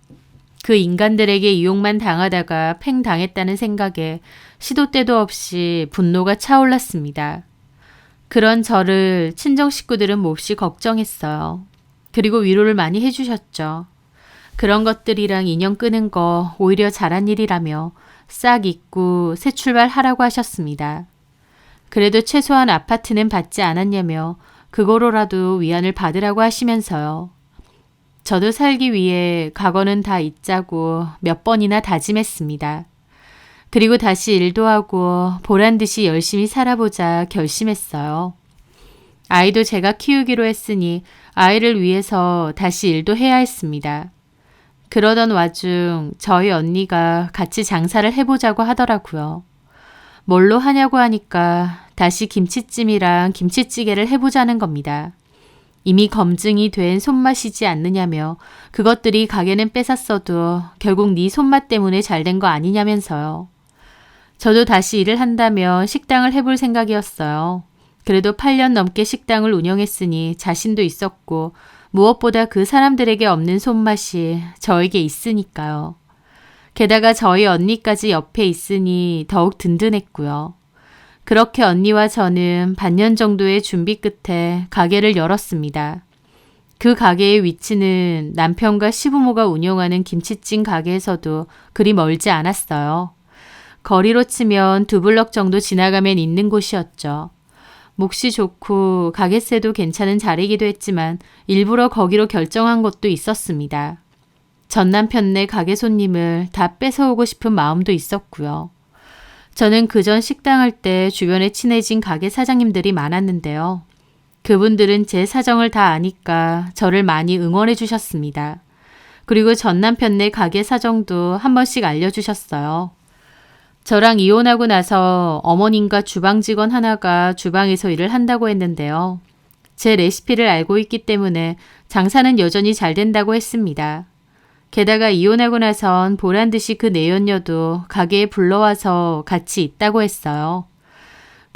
그 인간들에게 이용만 당하다가 팽 당했다는 생각에 시도 때도 없이 분노가 차올랐습니다. 그런 저를 친정 식구들은 몹시 걱정했어요. 그리고 위로를 많이 해주셨죠. 그런 것들이랑 인연 끄는 거 오히려 잘한 일이라며 싹 잊고 새 출발하라고 하셨습니다. 그래도 최소한 아파트는 받지 않았냐며 그거로라도 위안을 받으라고 하시면서요. 저도 살기 위해 과거는 다 잊자고 몇 번이나 다짐했습니다. 그리고 다시 일도 하고 보란듯이 열심히 살아보자 결심했어요. 아이도 제가 키우기로 했으니 아이를 위해서 다시 일도 해야 했습니다. 그러던 와중 저희 언니가 같이 장사를 해보자고 하더라고요. 뭘로 하냐고 하니까 다시 김치찜이랑 김치찌개를 해보자는 겁니다. 이미 검증이 된 손맛이지 않느냐며 그것들이 가게는 뺏었어도 결국 네 손맛 때문에 잘된 거 아니냐면서요. 저도 다시 일을 한다면 식당을 해볼 생각이었어요. 그래도 8년 넘게 식당을 운영했으니 자신도 있었고 무엇보다 그 사람들에게 없는 손맛이 저에게 있으니까요. 게다가 저희 언니까지 옆에 있으니 더욱 든든했고요. 그렇게 언니와 저는 반년 정도의 준비 끝에 가게를 열었습니다. 그 가게의 위치는 남편과 시부모가 운영하는 김치찜 가게에서도 그리 멀지 않았어요. 거리로 치면 2블럭 정도 지나가면 있는 곳이었죠. 몫이 좋고 가게세도 괜찮은 자리이기도 했지만 일부러 거기로 결정한 것도 있었습니다. 전 남편네 가게 손님을 다 뺏어오고 싶은 마음도 있었고요. 저는 그전 식당 할 때 주변에 친해진 가게 사장님들이 많았는데요. 그분들은 제 사정을 다 아니까 저를 많이 응원해 주셨습니다. 그리고 전 남편네 가게 사정도 한 번씩 알려주셨어요. 저랑 이혼하고 나서 어머님과 주방 직원 하나가 주방에서 일을 한다고 했는데요. 제 레시피를 알고 있기 때문에 장사는 여전히 잘 된다고 했습니다. 게다가 이혼하고 나선 보란 듯이 그 내연녀도 가게에 불러와서 같이 있다고 했어요.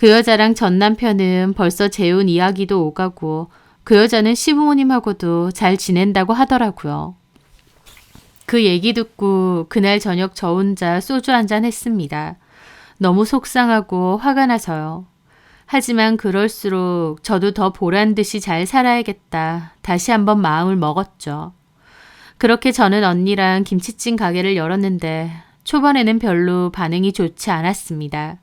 그 여자랑 전 남편은 벌써 재혼 이야기도 오가고 그 여자는 시부모님하고도 잘 지낸다고 하더라고요. 그 얘기 듣고 그날 저녁 저 혼자 소주 한잔 했습니다. 너무 속상하고 화가 나서요. 하지만 그럴수록 저도 더 보란 듯이 잘 살아야겠다. 다시 한번 마음을 먹었죠. 그렇게 저는 언니랑 김치찜 가게를 열었는데 초반에는 별로 반응이 좋지 않았습니다.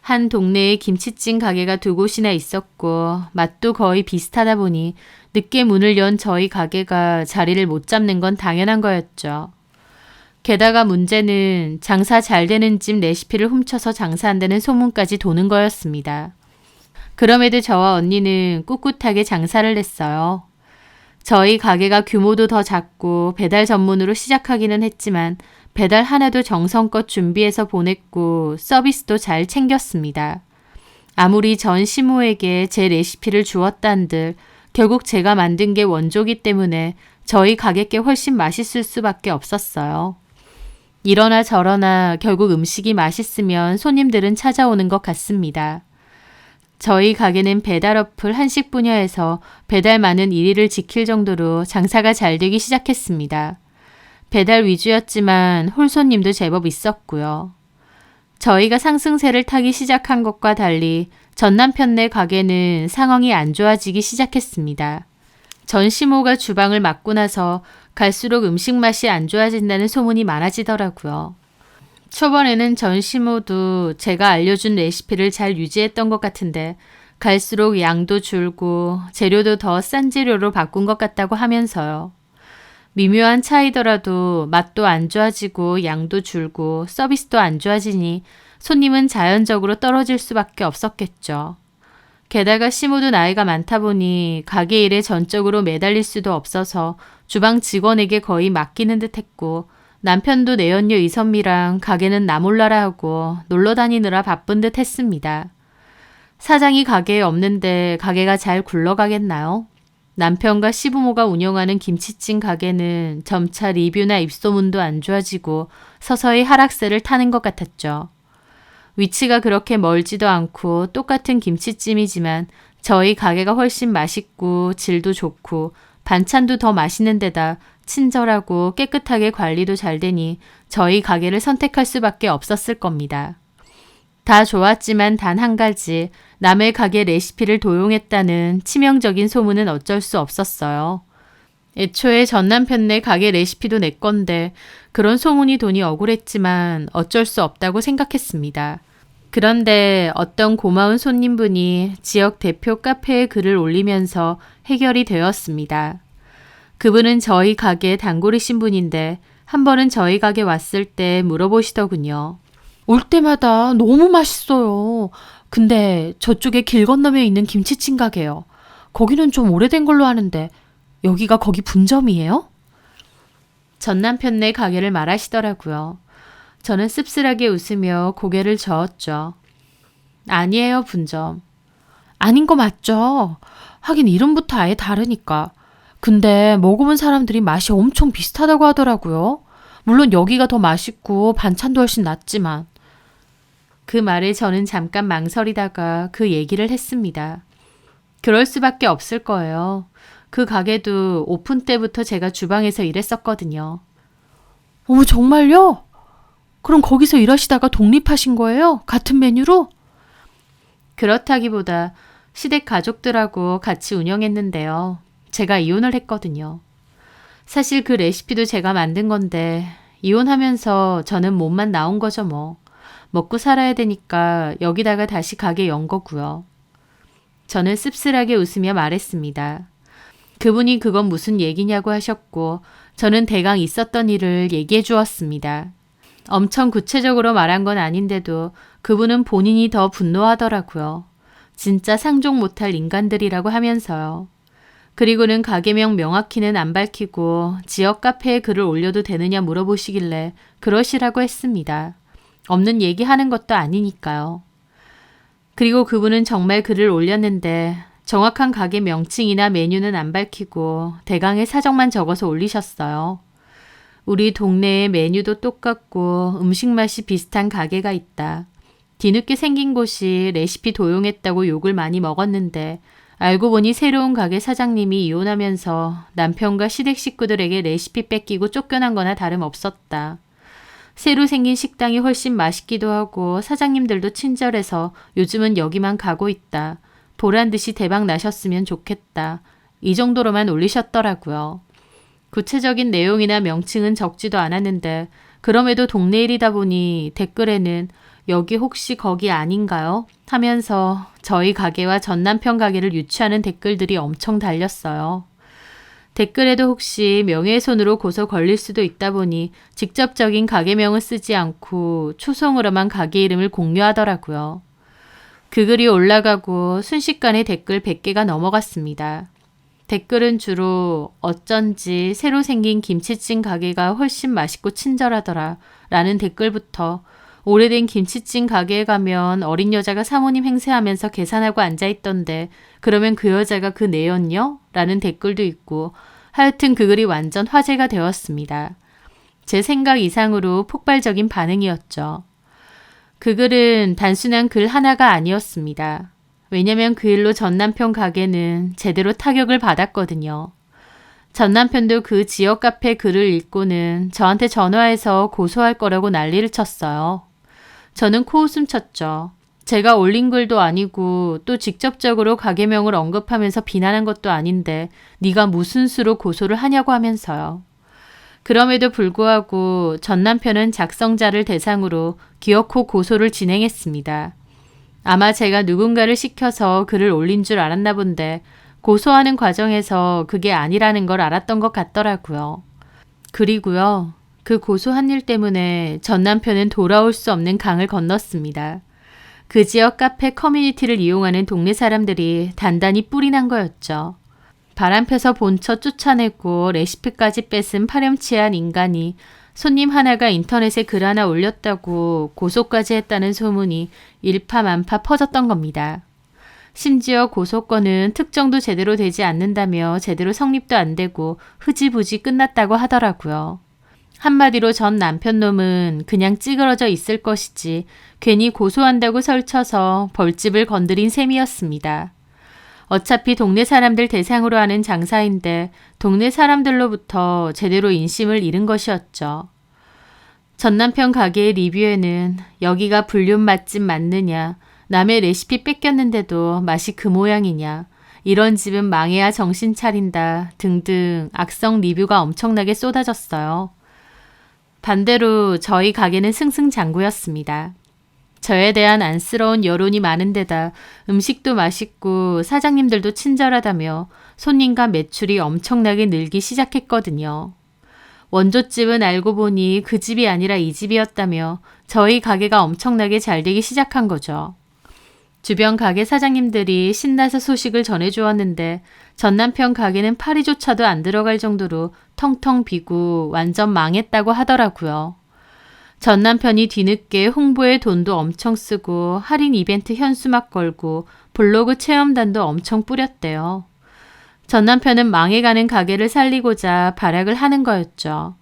한 동네에 김치찜 가게가 두 곳이나 있었고 맛도 거의 비슷하다 보니 늦게 문을 연 저희 가게가 자리를 못 잡는 건 당연한 거였죠. 게다가 문제는 장사 잘 되는 집 레시피를 훔쳐서 장사한다는 소문까지 도는 거였습니다. 그럼에도 저와 언니는 꿋꿋하게 장사를 했어요. 저희 가게가 규모도 더 작고 배달 전문으로 시작하기는 했지만 배달 하나도 정성껏 준비해서 보냈고 서비스도 잘 챙겼습니다. 아무리 전 시모에게 제 레시피를 주었단들 결국 제가 만든 게 원조기 때문에 저희 가게께 훨씬 맛있을 수밖에 없었어요. 이러나 저러나 결국 음식이 맛있으면 손님들은 찾아오는 것 같습니다. 저희 가게는 배달 어플 한식 분야에서 배달 많은 1위를 지킬 정도로 장사가 잘 되기 시작했습니다. 배달 위주였지만 홀손님도 제법 있었고요. 저희가 상승세를 타기 시작한 것과 달리 전 남편네 가게는 상황이 안 좋아지기 시작했습니다. 전 시모가 주방을 맡고 나서 갈수록 음식 맛이 안 좋아진다는 소문이 많아지더라고요. 초반에는 전 시모도 제가 알려준 레시피를 잘 유지했던 것 같은데 갈수록 양도 줄고 재료도 더 싼 재료로 바꾼 것 같다고 하면서요. 미묘한 차이더라도 맛도 안 좋아지고 양도 줄고 서비스도 안 좋아지니 손님은 자연적으로 떨어질 수밖에 없었겠죠. 게다가 시모도 나이가 많다 보니 가게 일에 전적으로 매달릴 수도 없어서 주방 직원에게 거의 맡기는 듯 했고 남편도 내연녀 이선미랑 가게는 나 몰라라 하고 놀러 다니느라 바쁜 듯 했습니다. 사장이 가게에 없는데 가게가 잘 굴러가겠나요? 남편과 시부모가 운영하는 김치찜 가게는 점차 리뷰나 입소문도 안 좋아지고 서서히 하락세를 타는 것 같았죠. 위치가 그렇게 멀지도 않고 똑같은 김치찜이지만 저희 가게가 훨씬 맛있고 질도 좋고 반찬도 더 맛있는 데다 친절하고 깨끗하게 관리도 잘 되니 저희 가게를 선택할 수밖에 없었을 겁니다. 다 좋았지만 단 한 가지 남의 가게 레시피를 도용했다는 치명적인 소문은 어쩔 수 없었어요. 애초에 전 남편네 가게 레시피도 내 건데 그런 소문이 도니 억울했지만 어쩔 수 없다고 생각했습니다. 그런데 어떤 고마운 손님분이 지역 대표 카페에 글을 올리면서 해결이 되었습니다. 그분은 저희 가게 단골이신 분인데 한 번은 저희 가게 왔을 때 물어보시더군요. 올 때마다 너무 맛있어요. 근데 저쪽에 길 건너에 있는 김치찜 가게요. 거기는 좀 오래된 걸로 아는데 여기가 거기 분점이에요? 전 남편네 가게를 말하시더라고요. 저는 씁쓸하게 웃으며 고개를 저었죠. 아니에요, 분점. 아닌 거 맞죠? 하긴 이름부터 아예 다르니까. 근데 먹어본 사람들이 맛이 엄청 비슷하다고 하더라고요. 물론 여기가 더 맛있고 반찬도 훨씬 낫지만. 그 말에 저는 잠깐 망설이다가 그 얘기를 했습니다. 그럴 수밖에 없을 거예요. 그 가게도 오픈 때부터 제가 주방에서 일했었거든요. 어머, 정말요? 그럼 거기서 일하시다가 독립하신 거예요? 같은 메뉴로? 그렇다기보다 시댁 가족들하고 같이 운영했는데요. 제가 이혼을 했거든요. 사실 그 레시피도 제가 만든 건데 이혼하면서 저는 몸만 나온 거죠 뭐. 먹고 살아야 되니까 여기다가 다시 가게 연 거고요. 저는 씁쓸하게 웃으며 말했습니다. 그분이 그건 무슨 얘기냐고 하셨고 저는 대강 있었던 일을 얘기해 주었습니다. 엄청 구체적으로 말한 건 아닌데도 그분은 본인이 더 분노하더라고요. 진짜 상종 못할 인간들이라고 하면서요. 그리고는 가게명 명확히는 안 밝히고 지역 카페에 글을 올려도 되느냐 물어보시길래 그러시라고 했습니다. 없는 얘기하는 것도 아니니까요. 그리고 그분은 정말 글을 올렸는데 정확한 가게 명칭이나 메뉴는 안 밝히고 대강의 사정만 적어서 올리셨어요. 우리 동네에 메뉴도 똑같고 음식 맛이 비슷한 가게가 있다. 뒤늦게 생긴 곳이 레시피 도용했다고 욕을 많이 먹었는데 알고 보니 새로운 가게 사장님이 이혼하면서 남편과 시댁 식구들에게 레시피 뺏기고 쫓겨난 거나 다름없었다. 새로 생긴 식당이 훨씬 맛있기도 하고 사장님들도 친절해서 요즘은 여기만 가고 있다. 보란듯이 대박 나셨으면 좋겠다. 이 정도로만 올리셨더라고요. 구체적인 내용이나 명칭은 적지도 않았는데 그럼에도 동네 일이다 보니 댓글에는 여기 혹시 거기 아닌가요? 하면서 저희 가게와 전 남편 가게를 유추하는 댓글들이 엄청 달렸어요. 댓글에도 혹시 명예훼손으로 고소 걸릴 수도 있다 보니 직접적인 가게명을 쓰지 않고 초성으로만 가게 이름을 공유하더라고요. 그 글이 올라가고 순식간에 댓글 100개가 넘어갔습니다. 댓글은 주로 어쩐지 새로 생긴 김치찜 가게가 훨씬 맛있고 친절하더라 라는 댓글부터 오래된 김치찜 가게에 가면 어린 여자가 사모님 행세하면서 계산하고 앉아있던데 그러면 그 여자가 그 내였요? 라는 댓글도 있고 하여튼 그 글이 완전 화제가 되었습니다. 제 생각 이상으로 폭발적인 반응이었죠. 그 글은 단순한 글 하나가 아니었습니다. 왜냐면 그 일로 전 남편 가게는 제대로 타격을 받았거든요. 전 남편도 그 지역 카페 글을 읽고는 저한테 전화해서 고소할 거라고 난리를 쳤어요. 저는 코웃음 쳤죠. 제가 올린 글도 아니고 또 직접적으로 가게명을 언급하면서 비난한 것도 아닌데 네가 무슨 수로 고소를 하냐고 하면서요. 그럼에도 불구하고 전 남편은 작성자를 대상으로 기어코 고소를 진행했습니다. 아마 제가 누군가를 시켜서 글을 올린 줄 알았나 본데 고소하는 과정에서 그게 아니라는 걸 알았던 것 같더라고요. 그리고요. 그 고소한 일 때문에 전 남편은 돌아올 수 없는 강을 건넜습니다. 그 지역 카페 커뮤니티를 이용하는 동네 사람들이 단단히 뿔이 난 거였죠. 바람펴서 본처 쫓아내고 레시피까지 뺏은 파렴치한 인간이 손님 하나가 인터넷에 글 하나 올렸다고 고소까지 했다는 소문이 일파만파 퍼졌던 겁니다. 심지어 고소건은 특정도 제대로 되지 않는다며 제대로 성립도 안 되고 흐지부지 끝났다고 하더라고요. 한마디로 전 남편놈은 그냥 찌그러져 있을 것이지 괜히 고소한다고 설쳐서 벌집을 건드린 셈이었습니다. 어차피 동네 사람들 대상으로 하는 장사인데 동네 사람들로부터 제대로 인심을 잃은 것이었죠. 전 남편 가게의 리뷰에는 여기가 불륜 맛집 맞느냐, 남의 레시피 뺏겼는데도 맛이 그 모양이냐, 이런 집은 망해야 정신 차린다 등등 악성 리뷰가 엄청나게 쏟아졌어요. 반대로 저희 가게는 승승장구였습니다. 저에 대한 안쓰러운 여론이 많은 데다 음식도 맛있고 사장님들도 친절하다며 손님과 매출이 엄청나게 늘기 시작했거든요. 원조집은 알고 보니 그 집이 아니라 이 집이었다며 저희 가게가 엄청나게 잘 되기 시작한 거죠. 주변 가게 사장님들이 신나서 소식을 전해주었는데 전 남편 가게는 파리조차도 안 들어갈 정도로 텅텅 비고 완전 망했다고 하더라고요. 전 남편이 뒤늦게 홍보에 돈도 엄청 쓰고 할인 이벤트 현수막 걸고 블로그 체험단도 엄청 뿌렸대요. 전 남편은 망해가는 가게를 살리고자 발악을 하는 거였죠.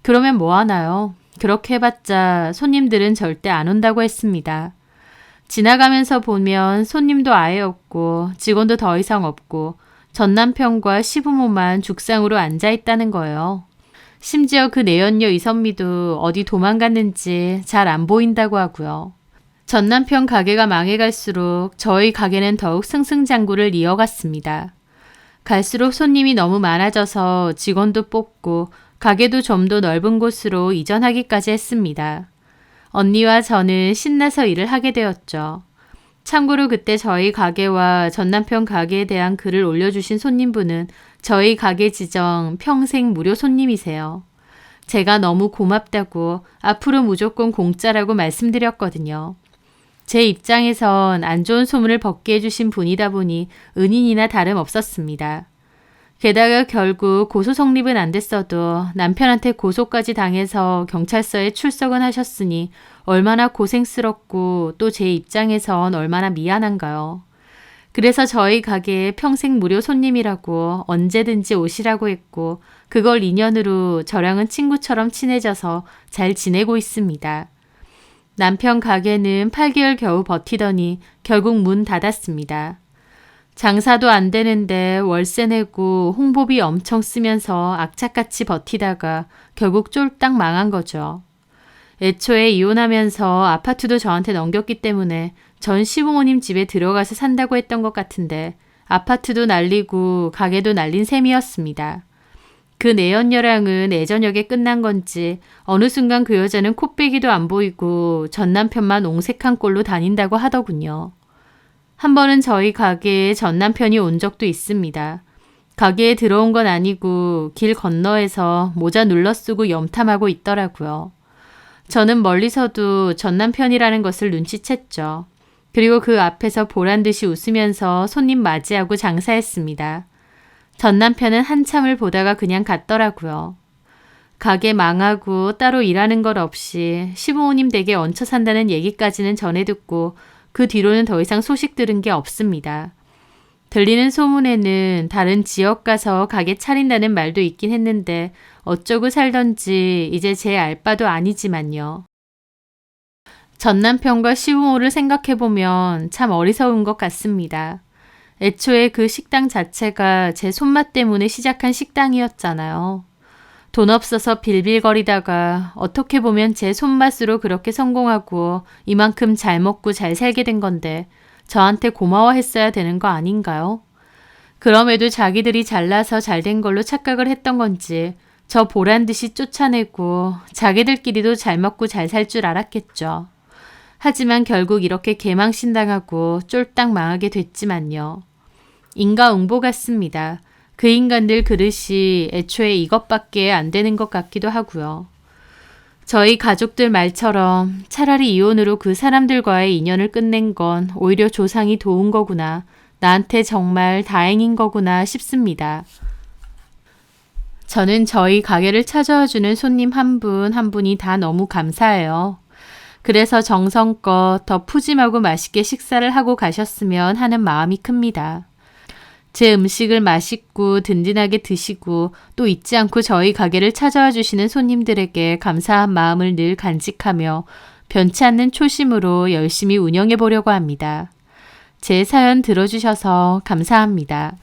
그러면 뭐 하나요? 그렇게 해봤자 손님들은 절대 안 온다고 했습니다. 지나가면서 보면 손님도 아예 없고 직원도 더 이상 없고 전 남편과 시부모만 죽상으로 앉아있다는 거예요. 심지어 그 내연녀 이선미도 어디 도망갔는지 잘 안 보인다고 하고요. 전 남편 가게가 망해갈수록 저희 가게는 더욱 승승장구를 이어갔습니다. 갈수록 손님이 너무 많아져서 직원도 뽑고 가게도 좀 더 넓은 곳으로 이전하기까지 했습니다. 언니와 저는 신나서 일을 하게 되었죠. 참고로 그때 저희 가게와 전 남편 가게에 대한 글을 올려주신 손님분은 저희 가게 지정 평생 무료 손님이세요. 제가 너무 고맙다고 앞으로 무조건 공짜라고 말씀드렸거든요. 제 입장에선 안 좋은 소문을 벗게 해주신 분이다 보니 은인이나 다름없었습니다. 게다가 결국 고소 성립은 안 됐어도 남편한테 고소까지 당해서 경찰서에 출석은 하셨으니 얼마나 고생스럽고 또 제 입장에선 얼마나 미안한가요. 그래서 저희 가게에 평생 무료 손님이라고 언제든지 오시라고 했고 그걸 인연으로 저랑은 친구처럼 친해져서 잘 지내고 있습니다. 남편 가게는 8개월 겨우 버티더니 결국 문 닫았습니다. 장사도 안 되는데 월세 내고 홍보비 엄청 쓰면서 악착같이 버티다가 결국 쫄딱 망한 거죠. 애초에 이혼하면서 아파트도 저한테 넘겼기 때문에 전 시부모님 집에 들어가서 산다고 했던 것 같은데 아파트도 날리고 가게도 날린 셈이었습니다. 그 내연녀랑은 애저녁에 끝난 건지 어느 순간 그 여자는 코빼기도 안 보이고 전 남편만 옹색한 꼴로 다닌다고 하더군요. 한 번은 저희 가게에 전 남편이 온 적도 있습니다. 가게에 들어온 건 아니고 길 건너에서 모자 눌러쓰고 염탐하고 있더라고요. 저는 멀리서도 전 남편이라는 것을 눈치챘죠. 그리고 그 앞에서 보란듯이 웃으면서 손님 맞이하고 장사했습니다. 전 남편은 한참을 보다가 그냥 갔더라고요. 가게 망하고 따로 일하는 것 없이 시부모님 댁에 얹혀 산다는 얘기까지는 전해 듣고 그 뒤로는 더 이상 소식 들은 게 없습니다. 들리는 소문에는 다른 지역 가서 가게 차린다는 말도 있긴 했는데 어쩌고 살던지 이제 제 알바도 아니지만요. 전 남편과 시부모를 생각해보면 참 어리석은 것 같습니다. 애초에 그 식당 자체가 제 손맛 때문에 시작한 식당이었잖아요. 돈 없어서 빌빌거리다가 어떻게 보면 제 손맛으로 그렇게 성공하고 이만큼 잘 먹고 잘 살게 된 건데 저한테 고마워했어야 되는 거 아닌가요? 그럼에도 자기들이 잘나서 잘된 걸로 착각을 했던 건지 저 보란듯이 쫓아내고 자기들끼리도 잘 먹고 잘 살 줄 알았겠죠. 하지만 결국 이렇게 개망신당하고 쫄딱 망하게 됐지만요. 인과응보 같습니다. 그 인간들 그릇이 애초에 이것밖에 안 되는 것 같기도 하고요. 저희 가족들 말처럼 차라리 이혼으로 그 사람들과의 인연을 끝낸 건 오히려 조상이 도운 거구나. 나한테 정말 다행인 거구나 싶습니다. 저는 저희 가게를 찾아와주는 손님 한 분 한 분이 다 너무 감사해요. 그래서 정성껏 더 푸짐하고 맛있게 식사를 하고 가셨으면 하는 마음이 큽니다. 제 음식을 맛있고 든든하게 드시고 또 잊지 않고 저희 가게를 찾아와 주시는 손님들에게 감사한 마음을 늘 간직하며 변치 않는 초심으로 열심히 운영해 보려고 합니다. 제 사연 들어주셔서 감사합니다.